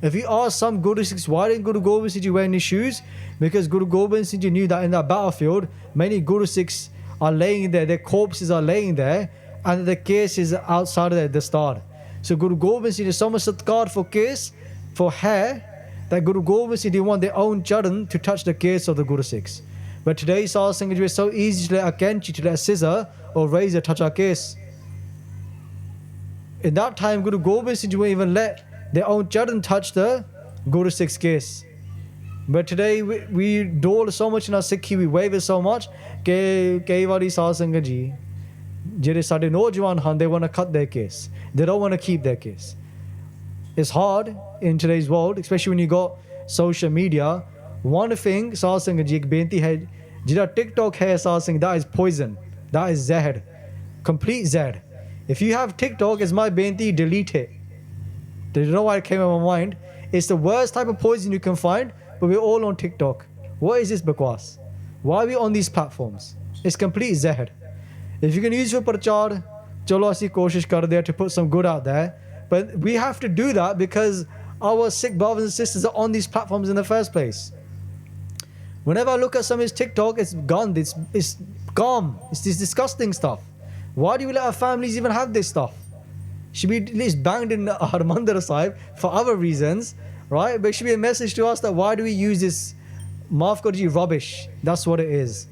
A: if you ask some Guru Sikhs why didn't Guru Gobind Singh Ji wear any shoes because Guru Gobind Singh Ji knew that in that battlefield many Guru Sikhs are laying there their corpses are laying there and the case is outside of the star so Guru Gobind Singh Ji so much satkar for case for hair that Guru Gobind Singh Ji want their own charan to touch the case of the Guru Sikhs but today Sadhu Sangha Ji is so easy to let a kenchi to let a scissor or razor touch our case in that time, Guru Gobind Singh Ji wouldn't even let their own charan touch the Guru Sikh's case. But today we dole so much in our Sikhi, we waver so much, ke kei wari Saz Sangat Ji, jehde sade nojawan han, they want to cut their case. They don't want to keep their case. It's hard in today's world, especially when you got social media. One thing, Saz Sangat Ji, ek benti hai, jehda TikTok hai Saz Sangat, that is poison. That is zahar. Complete zahar. If you have TikTok, it's my benti, delete it. There's no why it came in my mind. It's the worst type of poison you can find, but we're all on TikTok. What is this bakwas? Why are we on these platforms? It's complete zahar. If you can use your parchar, chalo asi koshish kar there to put some good out there. But we have to do that because our Sikh brothers and sisters are on these platforms in the first place. Whenever I look at some of his TikTok, it's gone. It's calm. It's this disgusting stuff. Why do we let our families even have this stuff? Should be at least banged in Harmandir Sahib for other reasons, right? But it should be a message to us that why do we use this Maaf Karo Ji rubbish? That's what it is.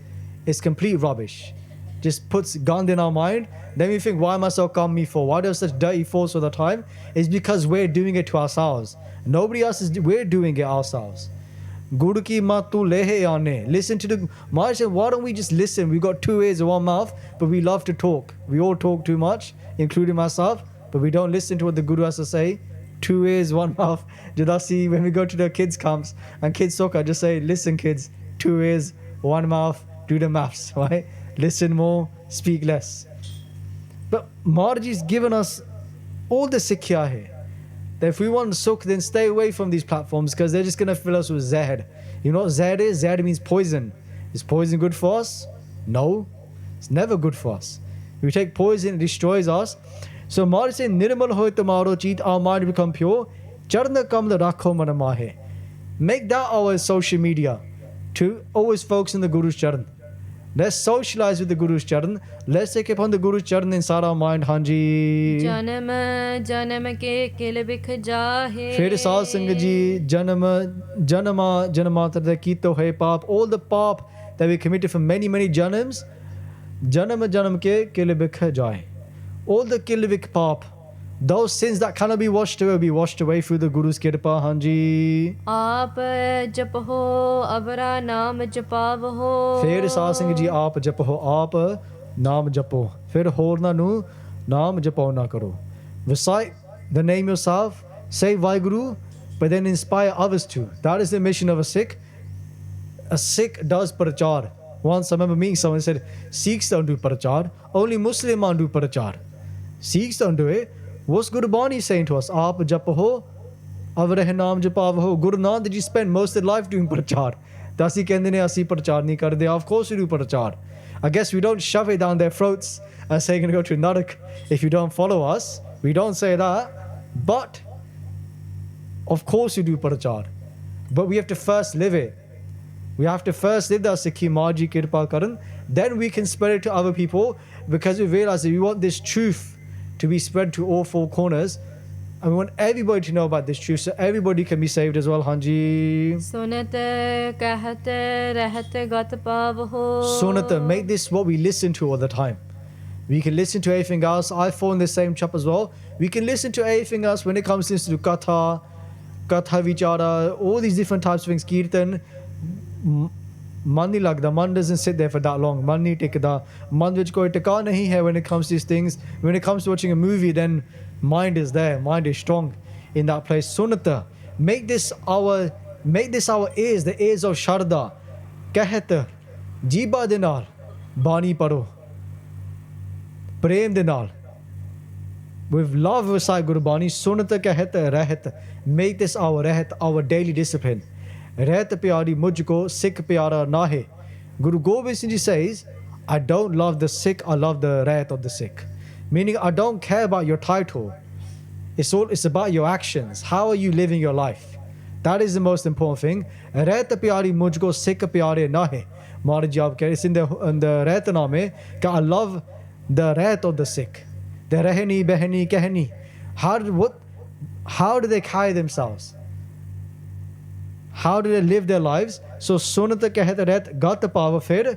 A: It's complete rubbish. Just puts gand in our mind. Then we think, why am I so calm me for? Why do I have such dirty thoughts all the time? It's because we're doing it to ourselves. Nobody else is. We're doing it ourselves. Guru ki matu lehe aane. Listen to the Maharaj said, why don't we just listen? We've got two ears and one mouth, but we love to talk. We all talk too much, including myself, but we don't listen to what the Guru has to say. Two ears, one mouth. Jadasi, when we go to the kids' camps and kids soccer, just say, listen kids, two ears, one mouth, do the maths, right? Listen more, speak less. But Maharaj's given us all the Sikhya here. That if we want Sukh, then stay away from these platforms because they're just going to fill us with zahar. You know what zahar is? Zahar means poison. Is poison good for us? No. It's never good for us. If we take poison, it destroys us. So Maharaj said, Nirmal hoy tumharo cheet, our mind become pure. Charna kamla rakho mana mahe. Make that our social media to always focus on the Guru's charan. Let's socialize with the Guru's charan. Let's take upon the Guru's charan in our mind, Hanji.
B: Janam janam ke kil bikh jahe.
A: Fir Saz Sangat Ji, janama tada kito hai paap. All the paap that we committed for many janams, janam ke kil bikh jahe. All the kilvik paap, those sins that cannot be washed away will be washed away through the Guru's kirpa, Hanji.
B: Aap japaho abra naam japav
A: Fir Saz Sangat Ji, aap japaho, aap naam japo. Fir horna nu naam japo na karo. Recite the name yourself, say Vahiguru, but then inspire others too. That is the mission of a Sikh. A Sikh does parchar. Once I remember meeting someone who said, Sikhs don't do parchar, only Muslims do parchar. Sikhs don't do it. What's Gurbani saying to us? Aap japaho, avreh naam japavaho. Guru Nanak Dev Ji spent most of their life doing parchar. Dasi kende ne asi parchar nahi karde. Of course we do parchar. I guess we don't shove it down their throats and say you're going to go to Narak if you don't follow us. We don't say that. But, of course we do parchar. But we have to first live it. We have to first live that Sikhi Maji Kirpa Karan. Then we can spread it to other people because we realize that we want this truth to be spread to all four corners. And we want everybody to know about this truth so everybody can be saved as well, Hanji.
B: Sunat kahat rahat gat pav
A: Sunat, make this what we listen to all the time. We can listen to everything else. I fall in the same trap as well. We can listen to everything else when it comes to Katha, Katha Vichara, all these different types of things, Kirtan. Man nahi lagda, man doesn't sit there for that long. Man nahi tikda. Man vich koi tika nahi hai when it comes to these things. When it comes to watching a movie, then mind is there. Mind is strong in that place. Sunata, make this our ears, the ears of Sharda. Kahat, jiba de naal, bani paro. Prem de naal. With love recite Gurbani. Sunata kahat rahat. Make this our rahat, our daily discipline. Rahat pyari mujhko Sikh pyara nahe. Guru Gobind Singh Ji says, I don't love the Sikh, I love the rahat of the Sikh. Meaning I don't care about your title. It's about your actions. How are you living your life? That is the most important thing. Rahat pyari mujhko Sikh pyare nahe. Maharaj Ji aap it's in the rahat naame that I love the rahat of the Sikh. The rahni behni kahni. How do they carry themselves? How do they live their lives? So sunat kahat rahat gat pav fir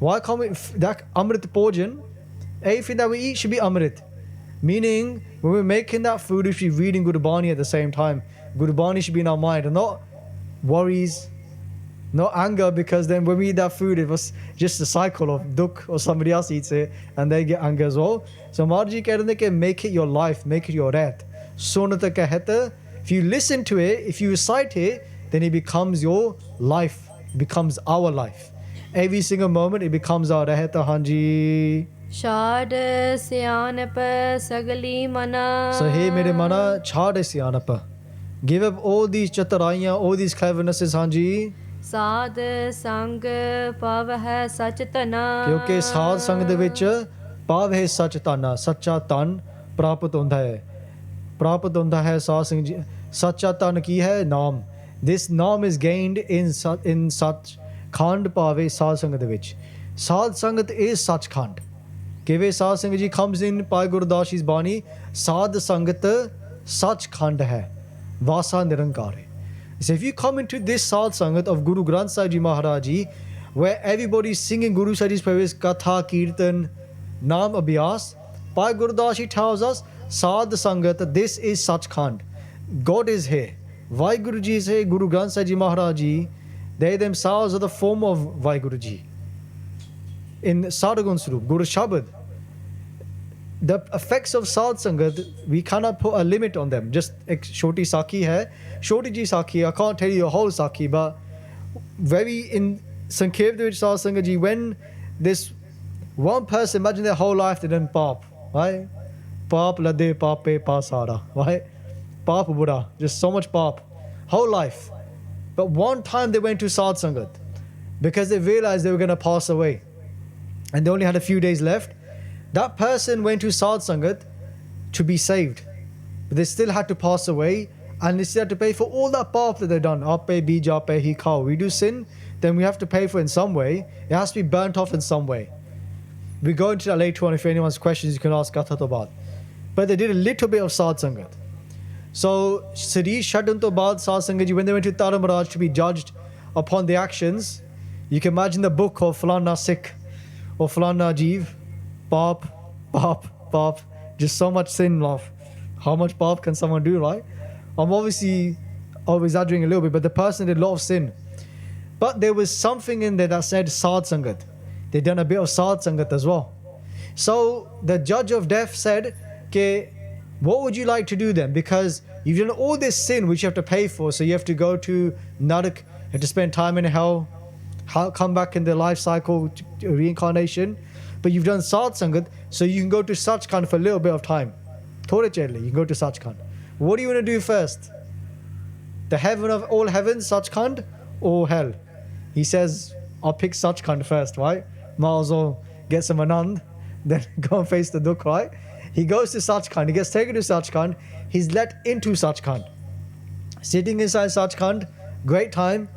A: Why can't we, that Amrit Bhojan, everything that we eat should be Amrit. Meaning, when we're making that food, we should be reading Gurbani at the same time. Gurbani should be in our mind, and not worries, not anger, because then when we eat that food, it was just a cycle of dukh, or somebody else eats it, and they get anger as well. So Maharaj Ji make it your life, make it your ret. Sonata kaheta, if you listen to it, if you recite it, then it becomes your life, becomes our life. Every single moment, it becomes our raheta, Hanji.
B: Shad Syanapa Sagali Mana.
A: So hey mere mana, chhad syanapa. Give up all these chataraiyan, all these clevernesses, Hanji.
B: Sad Sang Pavah Sachatana.
A: क्योंकि साध संग दे विच पाव है सच ताना, सच्चा तन प्राप्त होंदा है साध संग जी. सच्चा तन की है नाम. This नाम is gained in such khand पावे साध संग दे विच. साध संगत is such khand. किवे साध संग जी comes in Bhai Gurdas Ji's Bani. साध संगत सच खंड है, वासा निरंकार है. So if you come into this Sadh Sangat of Guru Granth Sahib Ji Maharaj Ji, where everybody is singing Guru Sahib Ji's praise, Katha, Kirtan, Naam Abhyas, Bhai Gurdas Ji tells us, Sadh Sangat, this is Sachkhand. God is here. WhyGuru Ji is here, Guru Granth Sahib Ji Maharaj Ji, they themselves are the form of WhyGuru Ji. In Sadhagun Swarup, Guru Shabad, the effects of Sadh Sangat, we cannot put a limit on them. Just Shoti Sakhi hai, Shoti Ji Sakhi, I can't tell you the whole Sakhi, but very in Sankirtan with Sadh Sangat Ji, when this one person, imagine their whole life they done Paap, right? Paap lade pape pasara, right? Paap Buddha, just so much Paap, whole life. But one time they went to Sadh Sangat because they realized they were going to pass away and they only had a few days left. That person went to Sadh Sangat to be saved. But they still had to pass away and they still had to pay for all that paap that they've done. Ape, bij, ape, hi, khao. We do sin, then we have to pay for it in some way. It has to be burnt off in some way. We go into that later on. If anyone's questions, you can ask Katha about. But they did a little bit of Sadh Sangat. So, Sri Shadun to Baad Sadh Sangat Ji, when they went to Tara Maharaj to be judged upon the actions, you can imagine the book of Falana Sikh or Falana Jeev. Paap, paap, paap. Just so much sin, love. How much paap can someone do, right? I'm obviously exaggerating a little bit, but the person did a lot of sin. But there was something in there that said Sadh Sangat. They'd done a bit of Sadh Sangat as well. So the judge of death said, okay, what would you like to do then? Because you've done all this sin which you have to pay for, so you have to go to Narak, you have to spend time in hell, come back in the life cycle, reincarnation. But you've done Sadh Sangat, so you can go to Sachkhand for a little bit of time. Thode Chedli, you can go to Sachkhand. What do you want to do first? The heaven of all heavens, Sachkhand, or hell? He says, I'll pick Sachkhand first, right? Might as well get some Anand, then go and face the Dukh, right? He goes to Sachkhand, he gets taken to Sachkhand, he's let into Sachkhand. Sitting inside Sachkhand, great time.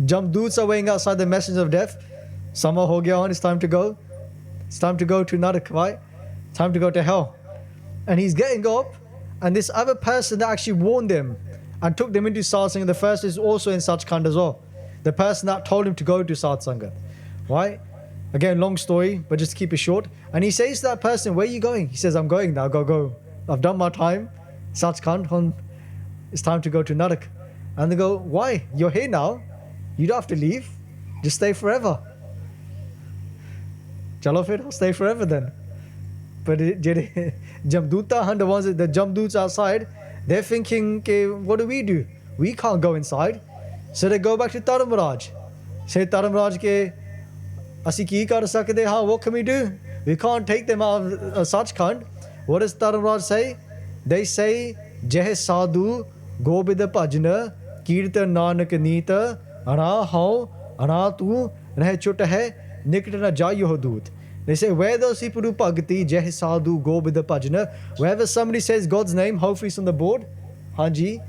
A: Jamdoots are waiting outside the messenger of death. Sama ho gaya, it's time to go. It's time to go to Narak, right? Time to go to hell. And he's getting up, and this other person that actually warned them and took them into Sadh Sangat, the first is also in Sachkhand as well. The person that told him to go to Sadh Sangat, right? Again, long story, but just to keep it short. And he says to that person, where are you going? He says, I'm going now, go. I've done my time, Sachkhand, it's time to go to Narak. And they go, why? You're here now, you don't have to leave, just stay forever. Chalo fir, stay forever then. But Jamduta, the ones that the Jamduts outside, they're thinking, okay, what do? We can't go inside. So they go back to Taramraj. Say Taramraj ke, asi ki kar sakde, what can we do? We can't take them out of Sachkhand. What does Taramraj say? They say, Jeh sadhu, gobida bhajna, kirtan nanak neeta, ana hao, ana tu, reh chutta hai, nikta na jayo doot. They say, where those people do bhakti, jeh sadhu, gobida bhajna, wherever somebody says God's name, hopefully it's on the board, Hanji,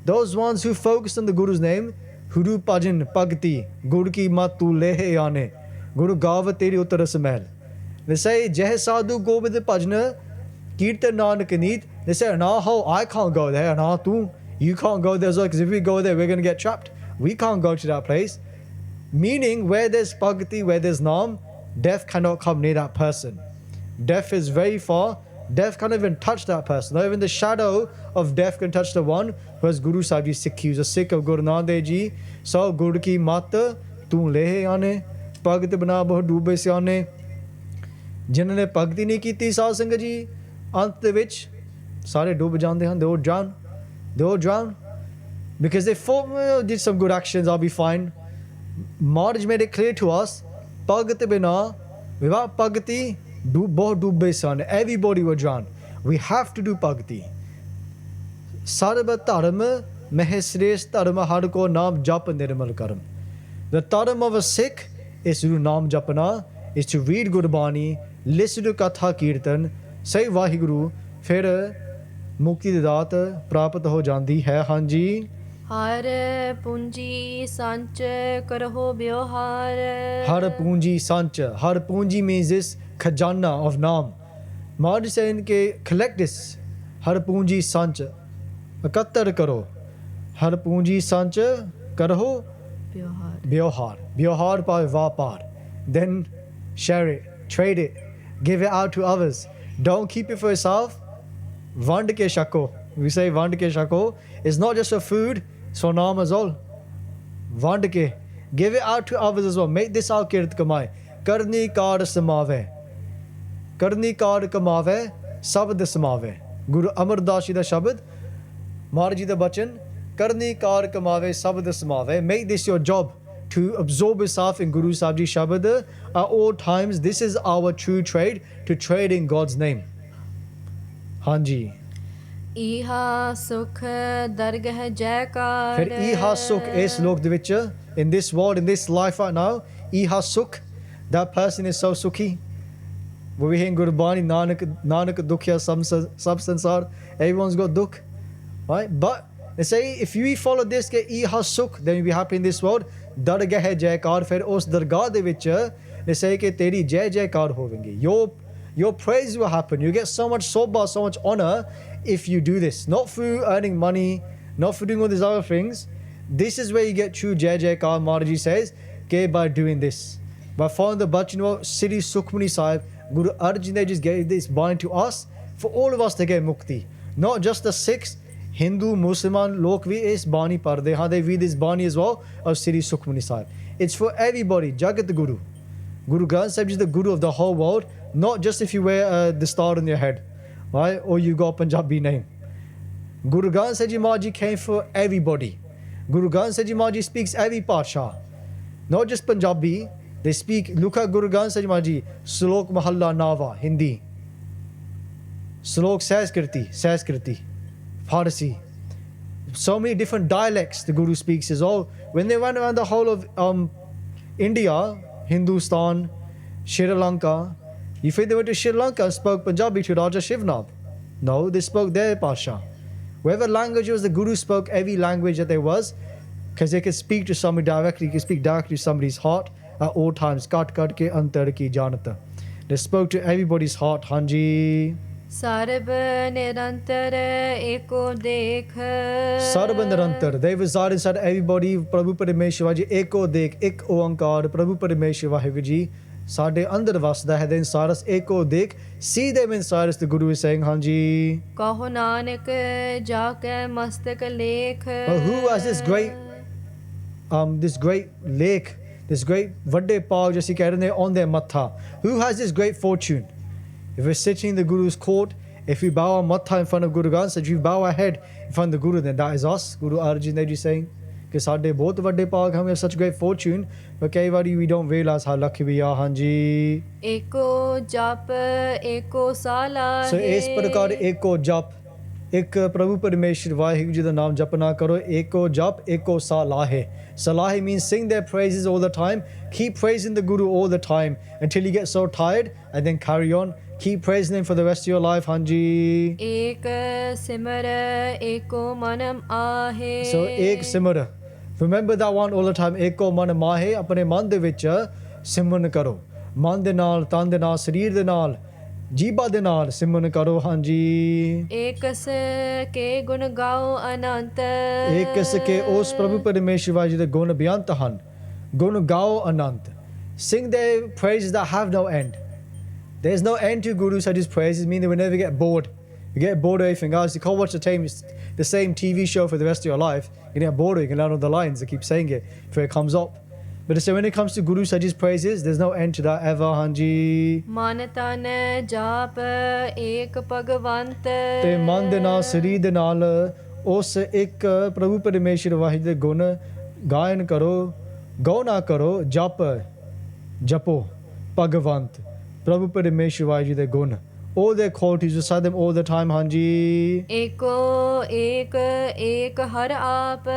A: those ones who focus on the Guru's name, who do bhajan, bhakti, Guru ki matu lehe aane, Guru gawa teri uttaras mahal. They say, Jeh sadhu gobida bhajna, kirtan nanak neet. They say, nah, how I can't go there, nah, tu, you can't go there as well, because if we go there, we're going to get trapped. We can't go to that place. Meaning, where there's bhakti, where there's naam, death cannot come near that person. Death is very far. Death can't even touch that person. Not even the shadow of death can touch the one who has Guru Sahib Ji Sikh. He was a Sikh of Guru Arjan Dev Ji. So, Gur ki mat, tu lehe aane, bhagt bana bahut doobe siane. Jinnah ne bhakti nahi ਕੀਤੀ ਸਾਧ ਸੰਗਤ ਜੀ, ਅੰਤ ਦੇ ਵਿੱਚ ਸਾਰੇ ਡੁੱਬ ਜਾਂਦੇ ਹਨ. They all drown. They all drown. Because they thought, well, did some good actions, I'll be fine. Maharaj made it clear to us, bhagt bina, without bhakti, bahut doobe san. Everybody will drown. We have to do bhakti. Sarv dharma meh shreshth dharma har ko naam jap nirmal karam. The dharma of a Sikh is to do naam japna, is to read Gurbani, listen to Katha Kirtan, say Vahiguru, ਫਿਰ ਮੁਕਤੀ ਦੀ ਦਾਤ ਪ੍ਰਾਪਤ ਹੋ ਜਾਂਦੀ ਹੈ. ਹਾਂਜੀ.
B: ਹਰ ਪੂੰਜੀ ਸੰਚ ਕਰੋ ਵਿਵਹਾਰ.
A: ਹਰ ਪੂੰਜੀ ਸੰਚ. Har Punji means this khajana of Naam. Maharaj is saying ke collect this. Har Punji sanch. Ikattar karo. Har Punji sanch karo vyavhar. Vyavhar par vapar. Then share it, trade it, give it out to others. Don't keep it for yourself. Vand ke shako. We say vand ke shako. It's not just for food, it's for naam as well. Vand ke. Give it out to others as well. Make this our kirt kamai. Karni kar samave. Karni kar kamave. Sabd samave. Guru Amar Das Ji da shabad. Maharaj Ji da bachan. Karni kar kamave sabd samave. Make this your job to absorb yourself in Guru Sahib Ji shabad at all times. This is our true trade, to trade in God's name. Hanji.
B: Iha sukh dargah jaikar.
A: Fir iha sukh is log de vich, in this world, in this life right now, iha sukh, that person is so sukhi. We hear in Gurbani, Nanak dukhya sab sansar, everyone's got dukh, right? But they say if we follow this ke iha sukh, then we'll be happy in this world. Dargah jaikar, fir us dargah de vich, they say ke teri jai jaikar hovengi. Your praise will happen. You get so much sobha, so much honor if you do this. Not through earning money, not for doing all these other things. This is where you get true Jai Jaikar. Maharaj Ji says, okay, by doing this. By following the bachan of Sri Sukhmani Sahib, Guru Arjan Dev Ji gave this bani to us, for all of us to get mukti. Not just the Sikhs, Hindu, Musliman, lok vi is bani parde. They read this bani as well of Sri Sukhmani Sahib. It's for everybody. Jagat Guru. Guru Granth Sahib is the Guru of the whole world. Not just if you wear the star on your head, right? Or you got a Punjabi name. Guru Granth Sahib Ji Maharaj Ji came for everybody. Guru Granth Sahib Ji Maharaj Ji speaks every Parchar. Not just Punjabi. They speak, look at Guru Granth Sahib Ji Maharaj Ji, Slok Mahalla Nava, Hindi. Slok Sanskrit, Farsi. So many different dialects the Guru speaks as well. When they went around the whole of India, Hindustan, Sri Lanka, you think they went to Sri Lanka and spoke Punjabi to Raja Shivnab? No, they spoke their Pasha. Whatever language was, the Guru spoke every language that there was, because they could speak to somebody directly. He could speak directly to somebody's heart at all times. Kat kat ke antar ki janata. They spoke to everybody's heart. Hanji.
B: Sarv nirantar eko dekh.
A: Sarv nirantar. They reside inside everybody. Prabhu Parameshwar Ji eko dekh, ek oankar. Prabhu Parameshwar Vahiguru Ji. Sade andar vasda hai, then saras eko dekh, see them inside us. The Guru is saying, Hanji.
B: Kaho nanak jaake mastak lekh.
A: But who has this great lake, this great vadde paag jaisi keh rahe on their matha? Who has this great fortune? If we're sitting in the Guru's court, if we bow our matha in front of Guru Granth Sahib, if we bow our head in front of the Guru, then that is us. Guru Arjan Dev Ji saying, कि साढ़े बहुत बड़े पाग, हम have such great fortune, but कई बारी we don't realize how lucky we are. hanji.
B: एको जप एको साला.
A: So इस प्रकार एको जप, एक प्रभु परमेश्वर वाहिगुरु जी दा नाम जपना करो. एको जप एको सालाहे. Salahe means sing their praises all the time. Keep praising the Guru all the time until you get so tired, and then carry on. Keep praising him for the rest of your life. Hanji.
B: एक सिमर एको मनम आहे.
A: So ek simar. Remember that one all the time. Eko man mahe. Apne man de vich simran karo. Man de naal, tan de naal, sarir de naal, जीबा दे नाल सिमरन करो. हांजी.
B: एकस के गुण गाओ अनंत.
A: एकस के उस प्रभु परमेश्वर जी दे गुण बेअंत हन. Gun gao anant. Sing their praises that have no end. There's no end to Guru Sahib's praises, meaning they will never get bored. You get bored of anything else. You can't watch the same TV show for the rest of your life. You get bored of it. You can learn all the lines. They keep saying it before it comes up. But so when it comes to Guru Sahib's praises, there's no end to that ever, Hanji.
B: ਮਨ ਤਨ ਜਾਪ ਏਕ ਭਗਵੰਤ
A: ਤੇ ਮਨ ਦੇ ਨਾਲ ਸਰੀਰ ਦੇ ਨਾਲ ਉਸ ਇੱਕ ਪ੍ਰਭੂ ਪਰਮੇਸ਼ਰ ਵਾਹਿਗੁਰੂ ਦੇ ਗੁਣ ਗਾਇਨ ਕਰੋ, ਗਉ ਨਾ ਕਰੋ, ਜਪੋ ਭਗਵੰਤ ਪ੍ਰਭੂ ਪਰਮੇਸ਼ਰ ਵਾਹਿਗੁਰੂ ਦੇ ਗੁਣ. All their qualities, recite them all the time, Hanji.
B: ਏਕੋ ਏਕ ਹਰ ਆਪ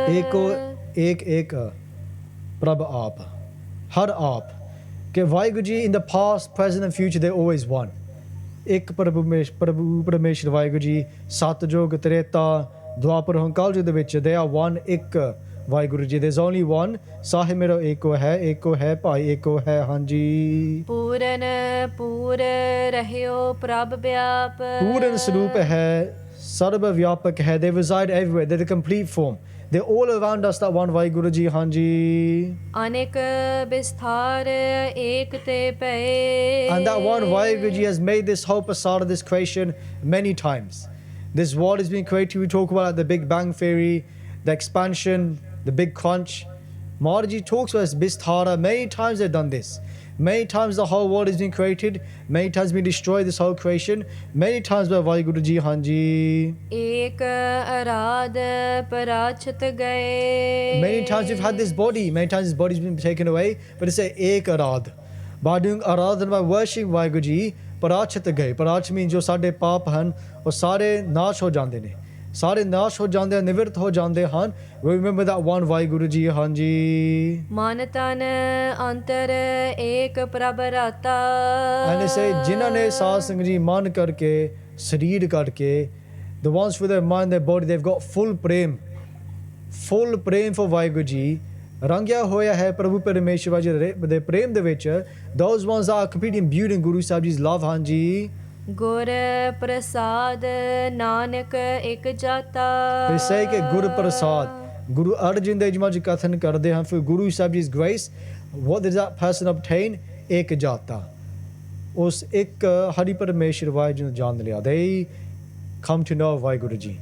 A: ਏਕੋ ਏਕ Prabh Aap, Har Aap. Okay, Vahiguru Ji, in the past, present and future, they're always one. Ek Prabhu Parameshwar Vahiguru Ji, Satjog, Treta, Dwapar, Kalju de vich, they are one. Ek Vahiguru Ji, there's only one. Sahib mero eko hai, Pai eko hai, Hanji.
B: Puran pur rahyo Prabh Vyap.
A: Puran Sarup hai, Sarva Vyapak hai, they reside everywhere, they're the complete form. They're all around us, that one Vahiguru Ji, Hanji.
B: Anek bisthar ek te paye.
A: And that one Vahiguru Ji has made this whole pasar, this creation, many times. This world has been created, we talk about the Big Bang Theory, the expansion, the Big Crunch. Maharaji talks about this bisthara, many times they've done this. Many times the whole world has been created, many times been destroyed, this whole creation, many times by Vahiguru Ji, Hanji.
B: Ek arad parachat gaye.
A: Many times we've had this body, many times this body's been taken away, but it's a ek arad. By doing arad and by worshipping Vahiguru Ji, parachat gaye. Parach means jo sade paap han, or sare nash ho jande ne. Sare nash ho jande, nivirt ho jande han. We remember that one Vahiguru Ji, Hanji.
B: Manatan antar ek prabharata.
A: And they say, Jinnah ne saad sang ji man karke, shareer karke, the ones with their mind, their body, they've got full prem for Vahiguru Ji. Rangya hoya hai Prabhu Parameshwar Ji, the prem de vich, those ones are completely imbued in Guru Sahib Ji's love, Hanji.
B: Gur prasad nanak ek jata.
A: They say that Guru Prasad, Guru Arjan Dev Ji Kathan karde hain, for Guru Sahib Ji's grace, what does that person obtain? Ek jata. Us ek Hari Parameshwar Vahiguru Jan liya. They come to know Vahiguru Ji.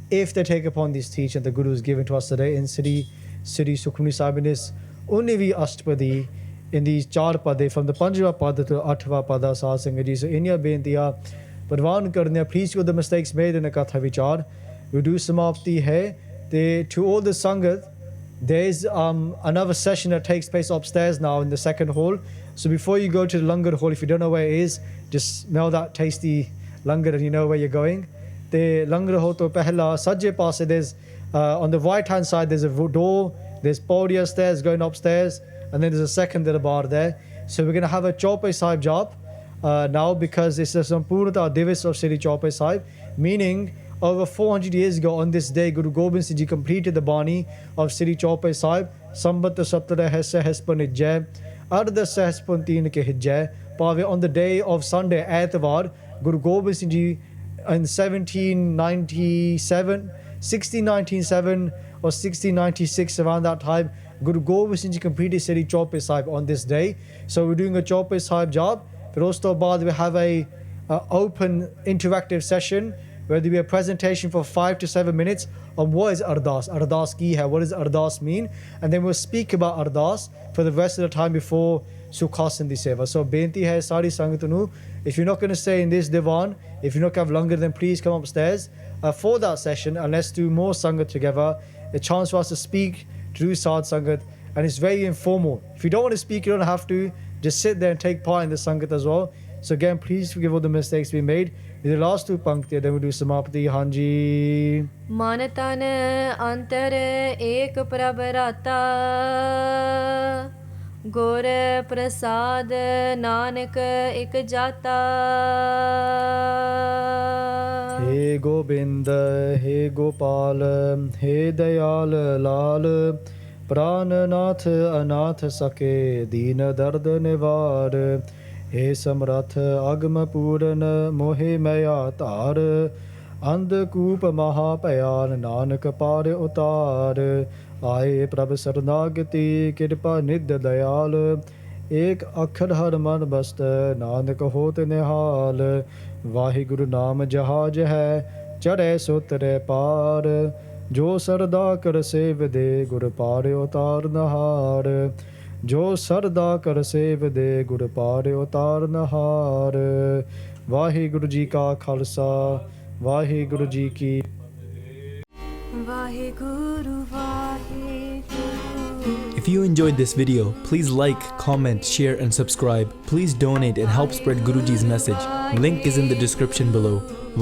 A: If they take upon this teaching the Guru is given to us today in Sri Sukhmani Sahib in this Univi Ashtapadi, in these char pade, from the Panjava pada to Atva pada Sahib Sangh Ji. So in your beintiya, Parvan karne, please go the mistakes made in the Katha Vichar. We do Samapti hai. To all the Sangat, there is another session that takes place upstairs now in the second hall. So before you go to the Langar hall, if you don't know where it is, just smell that tasty Langar and you know where you're going. The Langar hall to pehla sajje paase, there's on the right hand side there's a door, there's podium stairs going upstairs, and then there's a second bar there. So we're going to have a Chaupai Sahib job now, because it's the Sampurnata Divis of Sri Chaupai Sahib, meaning over 400 years ago on this day, Guru Gobind Singh Ji completed the Bani of Sri Chaupai Sahib. Sambat Saptara Hesse Hespan Hijjai, Arda Sehespan Ke Hijjai, Pave on the day of Sunday, Aitvar, Guru Gobind Singh Ji in 1697 or 1696, around that time, Guru Gobind Singh Ji completed Sri Chaupai Sahib on this day. So we're doing a Chaupai Sahib job. But also we have a open interactive session where there will be a presentation for 5 to 7 minutes on what is Ardas. Ardas ki hai, what does Ardas mean? And then we'll speak about Ardas for the rest of the time before Sukhasan di Seva. So benti hai sari sangatanu, if you're not going to stay in this divan, if you're not going to have longer, then please come upstairs for that session, and let's do more Sangat together. A chance for us to speak, to do Sad Sangat, and it's very informal. If you don't want to speak, you don't have to. Just sit there and take part in the Sangat as well. So again, please forgive all the mistakes we made. With the last two pankti, then we do Samapati, Hanji.
B: Manatan antar ek prabharata, Gur prasad nanak ek jata.
A: He Gobind, He Gopal, He Dayal Lal, Prananath Anath Sake, Deen Dard Nivar, He Samrath Agma Puran, Mohe Maya Tar, ਅੰਧਕੂਪ ਮਹਾ ਭਿਆਨ ਨਾਨਕ ਪਾਰ ਉਤਾਰ। ਆਏ ਪ੍ਰਭ ਸਰਨਾਗਤੀ ਕਿਰਪਾ ਨਿਧ ਦਇਆਲ। ਏਕ ਅੱਖਰ ਹਰ ਮਨ ਬਸਤ ਨਾਨਕ ਹੋਤ ਨਿਹਾਲ। ਵਾਹਿਗੁਰੂ ਨਾਮ ਜਹਾਜ ਹੈ ਚੜ੍ਹੈ ਸੋ ਤਰੇ ਪਾਰ। ਜੋ ਸਰਦਾ ਕਰ ਸੇਵ ਦੇ ਗੁਰ ਪਾਰ ਉਤਾਰ ਨਹਾਰ। ਜੋ ਸਰਦਾ ਕਰ ਸੇਵ ਦੇ ਗੁਰ ਪਾਰ ਉਤਾਰ ਨਹਾਰ। ਵਾਹਿਗੁਰੂ ਜੀ ਕਾ ਖਾਲਸਾ ਵਾਹਿਗੁਰੂ ਜੀ ਕੀ
B: Waheguru Waheguru.
C: If you enjoyed this video, please like, comment, share and subscribe. Please donate and help spread Guru Ji's message. Link is in the description below.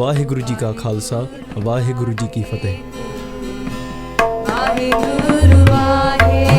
C: Vahiguru Ji ka Khalsa, Vahiguru Ji ki Fateh.
B: Waheguru Waheguru.